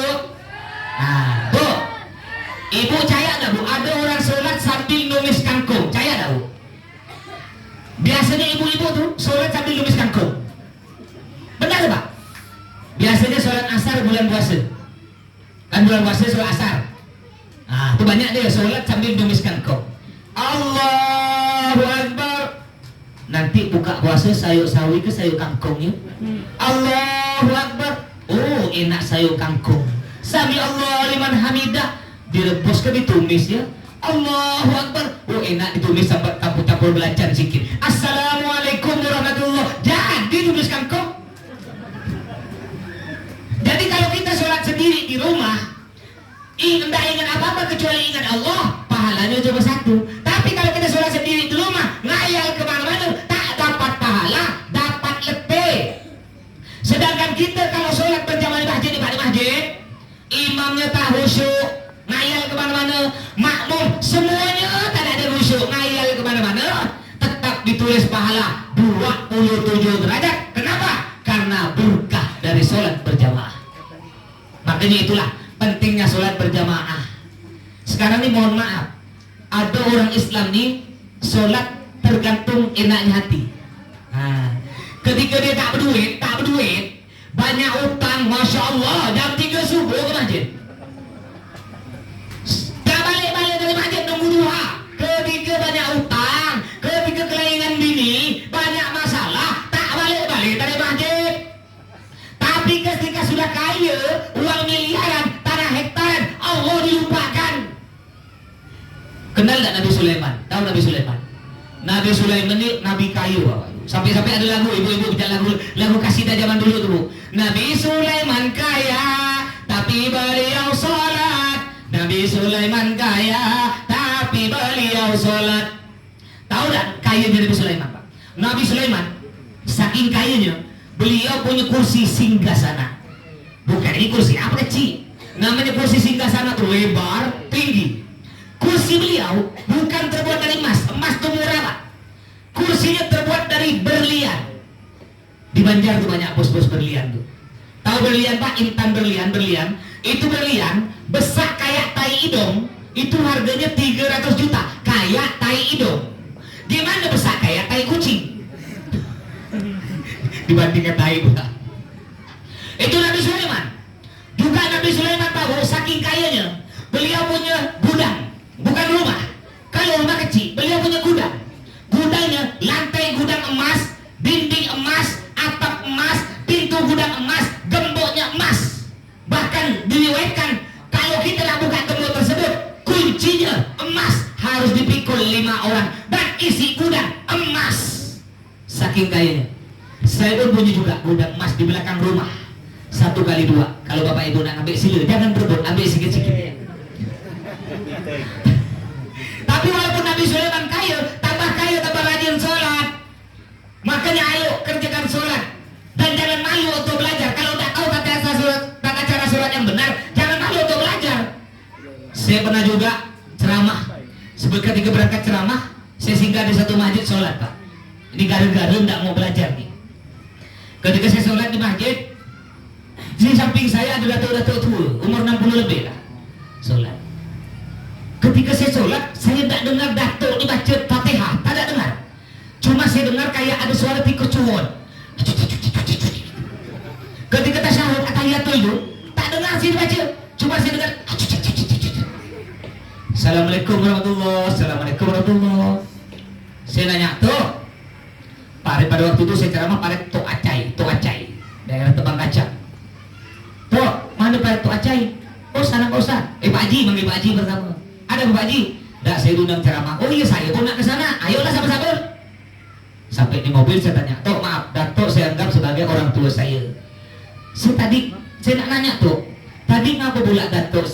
Nah, bu, ibu percaya tak bu? Ada orang sholat sambil numis kangkung, percaya tak bu? Biasanya ibu-ibu tuh sholat sambil numis kangkung. Benar Pak? Biasanya sholat asar bulan puasa. Kan bulan puasa sholat asar. Nah, itu banyak deh sholat sambil numis kangkung. Allahu Akbar. Nanti buka puasa sayur sawi ke sayur kangkungnya. Allahu Akbar. Oh, enak sayur kangkung. Sami Allah liman hamidah, direbus ke ditumis ya. Allahu Akbar. Oh enak ditumis sampai campur-campur belacan sikit. Assalamualaikum warahmatullah. Jangan ditumis kangkung. Jadi kalau kita sholat sendiri di rumah, tidak ingat apa-apa kecuali ingat Allah, pahalanya cuma 1. Tapi kalau kita sholat sendiri di rumah, ngayal kemana-mana, tak dapat pahala, dapat letih. Sedangkan kita kalau sholat berjamaah di masjid, di masjid, imamnya tak khusyuk, ngayal kemana-mana, makmum semuanya tak ada khusyuk, ngayal kemana-mana, tetap ditulis pahala 27 derajat. Kenapa? Karena berkah dari sholat berjamaah. Makanya itulah pentingnya sholat berjamaah. Sekarang ini mohon maaf, ada orang Islam nih sholat tergantung enaknya hati. Ketika dia tak berduit, banyak utang, Masya Allah, jam 3 subuh ke masjid. Tak balik-balik dari masjid, nunggu duha. Ketika banyak utang, ketika kelainan bini, banyak masalah, tak balik-balik dari masjid. Tapi ketika sudah kaya, uang miliaran, tanah hektaran, Allah dilupakan. Kenal tak Nabi Sulaiman? Tahu Nabi Sulaiman? Nabi Sulaiman ini Nabi kayu. Sampai-sampai ada lagu, ibu-ibu bicara lagu kasidah zaman dulu tuh. Nabi Sulaiman kaya, tapi beliau sholat. Nabi Sulaiman kaya, tapi beliau sholat. Tahu tak kayanya Nabi Sulaiman Pak? Nabi Sulaiman saking kayanya, beliau punya kursi singgasana. Bukan ini kursi apa kecil, namanya kursi singgasana tuh lebar, tinggi. Kursi beliau bukan terbuat dari emas, emas tuh murah Pak. Kursinya terbuat dari berlian. Di Banjar tuh banyak bos-bos berlian tuh. Tahu berlian Pak? Intan berlian. Itu berlian besar kayak tai hidung, itu harganya 300 juta. Kayak tai hidung. Gimana besar kayak tai kucing? Dibandingkan tai Pak. Itu Nabi Sulaiman. Juga Nabi Sulaiman Pak, saking kayanya, beliau punya gudang, bukan rumah. Kalau rumah kecil kecil, beliau punya gudang. Gudangnya lantai gudang emas, dinding emas, atap emas, pintu gudang emas, gemboknya emas. Bahkan diriwayatkan kalau kita nak buka gembok tersebut, kuncinya emas, harus dipikul 5 orang dan isi gudang emas. Saking kayanya. Saya pun punya juga gudang emas di belakang rumah. 1x2. Kalau bapak ibu nak ambil sila, jangan berebut, ambil sikit-sikit. Tapi walaupun Nabi Sulaiman kaya, tambah rajin sholat. Makanya ayo kerjakan sholat dan jangan malu untuk belajar. Kalau tak tahu tata cara sholat yang benar, jangan malu untuk belajar. Saya pernah juga ceramah. Ketika berangkat ceramah, saya singgah di satu masjid sholat, Pak. Ini garu-garu tidak mau belajar nih. Ketika saya sholat di masjid, di samping saya ada datuk-datuk tua, umur 60 lebih lah, sholat. Ketika saya sholat, saya tak dengar datuk dibaca Fatihah, tak ada dengar. Cuma saya dengar kayak ada suara tikus cuwon. Ketika tasyahud atahiyatul itu, tak dengar saya dibaca, cuma saya dengar. Assalamualaikum warahmatullahi wabarakatuh. Assalamualaikum warahmatullahi wabarakatuh. Saya nanya, tuh, pada waktu itu saya ceramah pada Tok Acai, daerah Tebang Kacang. Tuh, mana pada Tok Acai? Oh, sana Pak Ustaz. Pak Haji, manggil Pak Haji pertama. Ada Pak Haji? Dah, saya undang ceramah. Oh iya, saya pun nak ke sana. Ayolah sama-sama. Sampai di mobil saya tanya, Tok, maaf, Datuk saya anggap sebagai orang tua saya. Saya nak nanya, Tok, tadi ngapa pula Datuk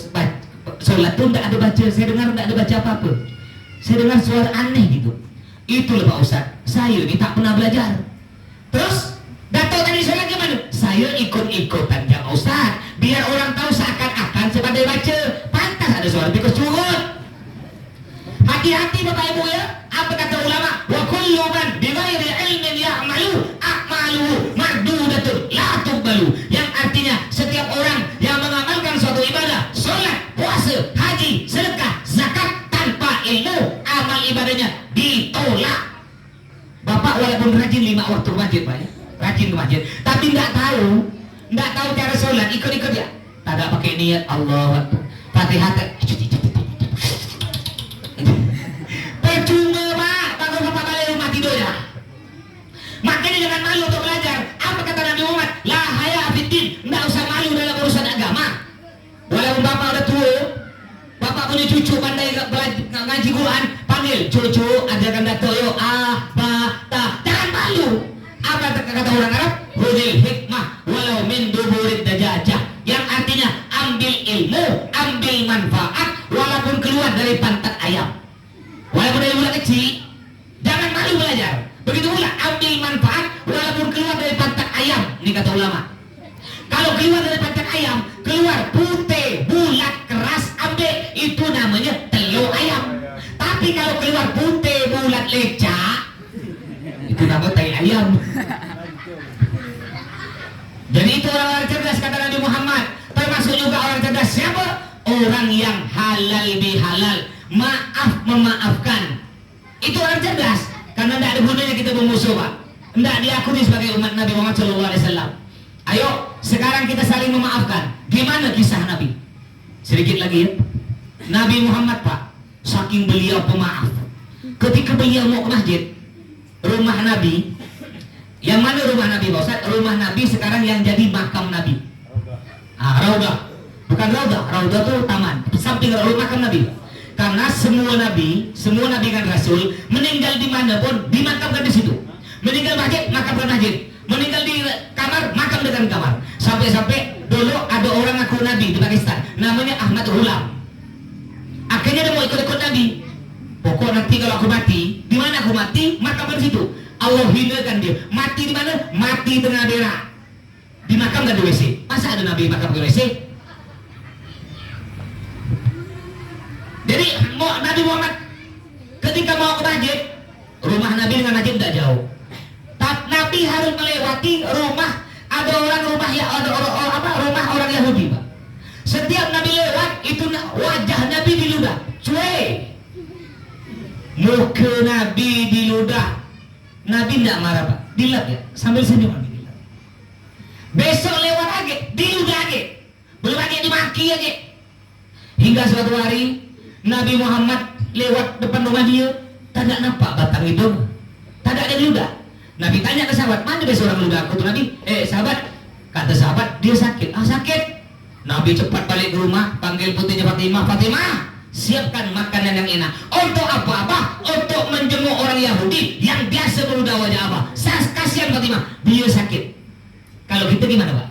sholat tuh tidak ada baca, saya dengar tidak ada baca apa-apa. Saya dengar suara aneh gitu. Itulah Pak Ustaz, saya ini tak pernah belajar. Terus, Datuk tadi sholat gimana? Saya ikut-ikutan ya Pak Ustaz, biar orang tahu seakan-akan sebagai baca. Pantas ada suara tikus curut. Hati-hati Bapak Ibu ya. Apa kata ulama? Wa kullu man bighairi ilmin ya'malu a'maluhu mardudatun la tuqbalu. Yang artinya setiap orang yang mengamalkan suatu ibadah, sholat, puasa, haji, sedekah, zakat tanpa ilmu, amal ibadahnya ditolak. Bapak walaupun rajin 5 waktu masjid Pak ya, rajin ke masjid, tapi nggak tahu cara sholat, ikut-ikut ya. Tak ada pakai niat Allah Akbar. Fatihah percuma Pak, bagus Bapak balik rumah tidur ya. Makanya jangan malu untuk belajar. Apa kata Nabi Muhammad? La haya fiddin, nggak usah malu dalam urusan agama. Walaupun Bapak udah tua, Bapak punya cucu pandai ngaji Quran, panggil cucu, ajarkan Datuk yuk jangan malu. Apa kata orang Arab? Hudil hikmah walau min duburid dajajah, yang artinya ambil ilmu, ambil manfaat walaupun keluar dari pantat ayam. Walaupun dari bulan kecil, jangan malu belajar. Begitu pula ambil manfaat walaupun keluar dari pantat ayam. Ini kata ulama. Kalau keluar dari pantat ayam, keluar putih, bulat, keras, ambil, itu namanya telur ayam. Tapi kalau keluar putih, bulat, lecak, itu namanya tai ayam. Jadi itu orang-orang cerdas kata Nabi Muhammad. Termasuk juga orang cerdas siapa? Orang yang halal bihalal, maaf memaafkan. Itu orang cerdas. Karena tidak ada gunanya kita bermusuh Pak. Tidak diakui sebagai umat Nabi Muhammad SAW. Ayo sekarang kita saling memaafkan. Gimana kisah Nabi? Sedikit lagi ya. Nabi Muhammad Pak, saking beliau pemaaf, ketika beliau mau ke masjid, rumah Nabi, yang mana rumah Nabi Pak Ustaz? Rumah Nabi sekarang yang jadi makam Nabi. Raudah. Bukan Raudah, Raudah itu taman. Samping rumah makam Nabi. Karena semua nabi kan rasul, meninggal di mana pun dimakamkan di situ. Meninggal masjid, makamkan masjid. Meninggal di kamar, makam dengan kamar. Sampai-sampai dulu ada orang ngaku nabi di Pakistan, namanya Ahmad Hulam. Akhirnya dia mau ikut-ikut nabi. Pokok nanti kalau aku mati, di mana aku mati, makamkan di situ. Allah hinakan dia. Mati di mana? Mati tengah berak. Dimakamkan di WC. Masa ada nabi makam di WC? Jadi Nabi Muhammad ketika mau ke masjid, rumah Nabi dengan masjid tidak jauh. Nabi harus melewati rumah, ada rumah orang Yahudi Pak. Setiap Nabi lewat itu wajah Nabi diludah, cuy. Muka Nabi diludah. Nabi tidak marah Pak, dilap ya, sambil senyum Nabi. Besok lewat lagi, diludah lagi, belum lagi dimaki lagi. Hingga suatu hari Nabi Muhammad lewat depan rumah dia, tak nampak batang hidung, tak ada ludah. Nabi tanya ke sahabat, mana ada seorang ludah aku tuh Nabi? Sahabat, kata sahabat dia sakit. Sakit. Nabi cepat balik ke rumah, panggil putrinya Fatimah. Fatimah, siapkan makanan yang enak. Untuk apa? Untuk menjenguk orang Yahudi yang biasa meludah wajah Abah. Kasihan Fatimah, dia sakit. Kalau kita gimana Pak?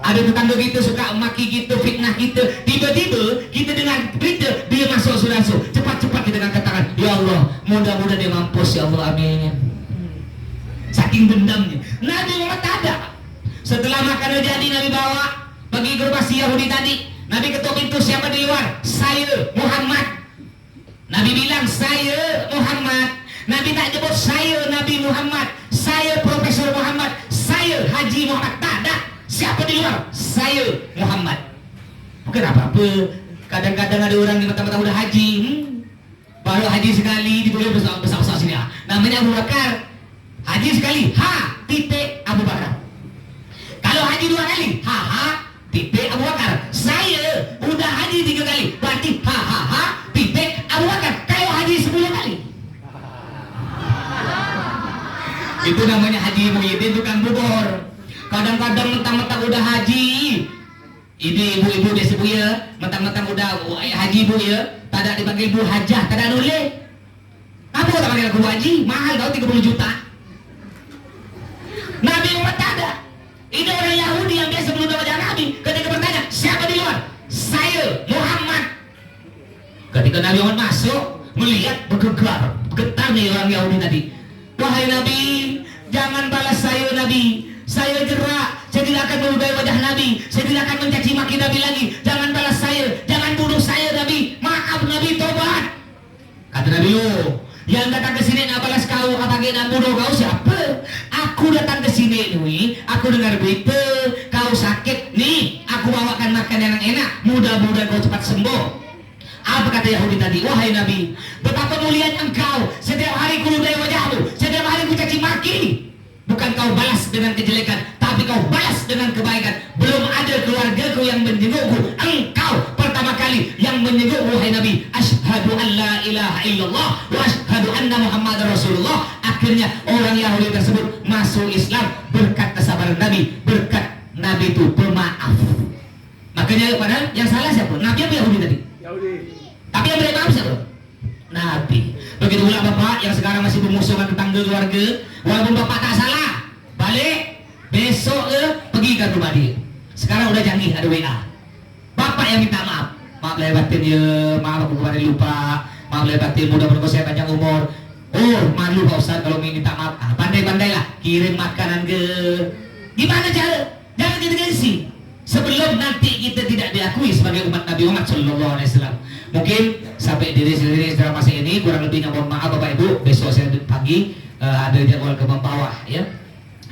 Ada tetangga kita suka maki kita, fitnah kita, tiba-tiba kita dengar berita dia masuk surga. Cepat-cepat kita angkat tangan, ya Allah, mudah-mudahan dia mampus ya Allah, amin. Saking dendamnya. Nabi Muhammad tak ada. Setelah makanan jadi, Nabi bawa bagi gerobak si Yahudi tadi. Nabi ketuk pintu, siapa di luar? Saya Muhammad. Nabi bilang saya Muhammad. Nabi tak sebut saya Nabi Muhammad, saya Profesor Muhammad, saya Haji Muhammad. Tak ada. Siapa di luar? Saya Muhammad. Bukan apa-apa. Kadang-kadang ada orang di mata-mata udah haji, baru haji sekali ditulis besar-besar sini. Namanya Abu Bakar. Haji sekali, titik Abu Bakar. Kalau haji 2 kali, titik Abu Bakar. Saya udah haji 3 kali, berarti titik Abu Bakar. Kalau haji 10 kali, itu namanya Haji Muhyiddin, tukang bubur. Kadang-kadang mentang-mentang udah haji, ini ibu-ibu desa bu ya, mentang-mentang udah haji bu ya, tak ada dipanggil bu hajah, tak ada nulis. Apa tak panggil aku haji? Mahal kau 30 juta. Nabi Muhammad tak ada. Ini orang Yahudi yang biasa meludah wajah Nabi. Ketika bertanya, siapa di luar? Saya Muhammad. Ketika Nabi Muhammad masuk, melihat bergetar nih orang Yahudi tadi. Wahai Nabi, jangan balas saya Nabi. Saya jerak, saya tidak akan meludahi wajah Nabi, saya tidak akan mencaci maki Nabi lagi. Jangan balas saya, jangan bunuh saya Nabi. Maaf Nabi, tobat. Kata Nabi, yang datang ke sini nak balas kau, apa nak bunuh kau siapa? Aku datang ke sini nih, aku dengar berita kau sakit nih, aku bawakan makanan yang enak, mudah-mudahan kau cepat sembuh. Apa kata Yahudi tadi? Wahai Nabi, betapa mulianya engkau, setiap hari ku ludahi wajahmu, setiap hari ku caci maki. Bukan kau balas dengan kejelekan, tapi kau balas dengan kebaikan. Belum ada keluargaku yang menjengukku, engkau pertama kali yang menjengukku wahai Nabi. Asyhadu an la ilaha illallah wa asyhadu anna Muhammadar Rasulullah. Akhirnya orang Yahudi tersebut masuk Islam berkat kesabaran Nabi, berkat Nabi itu pemaaf. Makanya padahal yang salah siapa? Nabi apa Yahudi tadi? Yahudi. Tapi yang beri maaf siapa? Nabi. Begitu pula bapak yang sekarang masih bermusuh dengan tetangga keluarga, walaupun bapak tak salah, balik besok pergi ke rumah dia. Sekarang udah canggih, ada WA. Bapak yang minta maaf, maaf lahir batin ya, maaf aku kemarin lupa, maaf lahir batin, mudah-mudahan saya panjang umur. Oh malu Pak Ustaz kalau minta maaf. Pandai-pandailah kirim makanan ke. Gimana cara? Jangan kita gengsi. Sebelum nanti kita tidak diakui sebagai umat Nabi Muhammad SAW. Mungkin sampai diri sendiri dalam masa ini kurang lebihnya mohon maaf Bapak Ibu. Besok saya pagi ada jadwal ke bawah ya.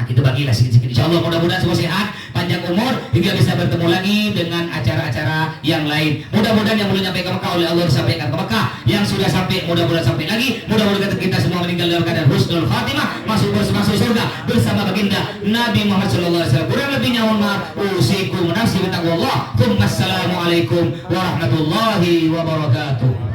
Nah, kita bagilah sedikit-sedikit. Insya Allah mudah-mudahan semua sehat, panjang umur hingga bisa bertemu lagi dengan acara-acara yang lain. Mudah-mudahan yang belum sampai ke Mekah oleh Allah disampaikan ke Mekah. Yang sudah sampai mudah-mudahan sampai lagi. Mudah-mudahan kita semua meninggal dalam keadaan husnul khatimah, masuk surga bersama baginda Nabi Muhammad SAW. Kurang lebihnya mohon maaf. Usikum nafsi bitaqwallah. Assalamualaikum warahmatullahi wabarakatuh.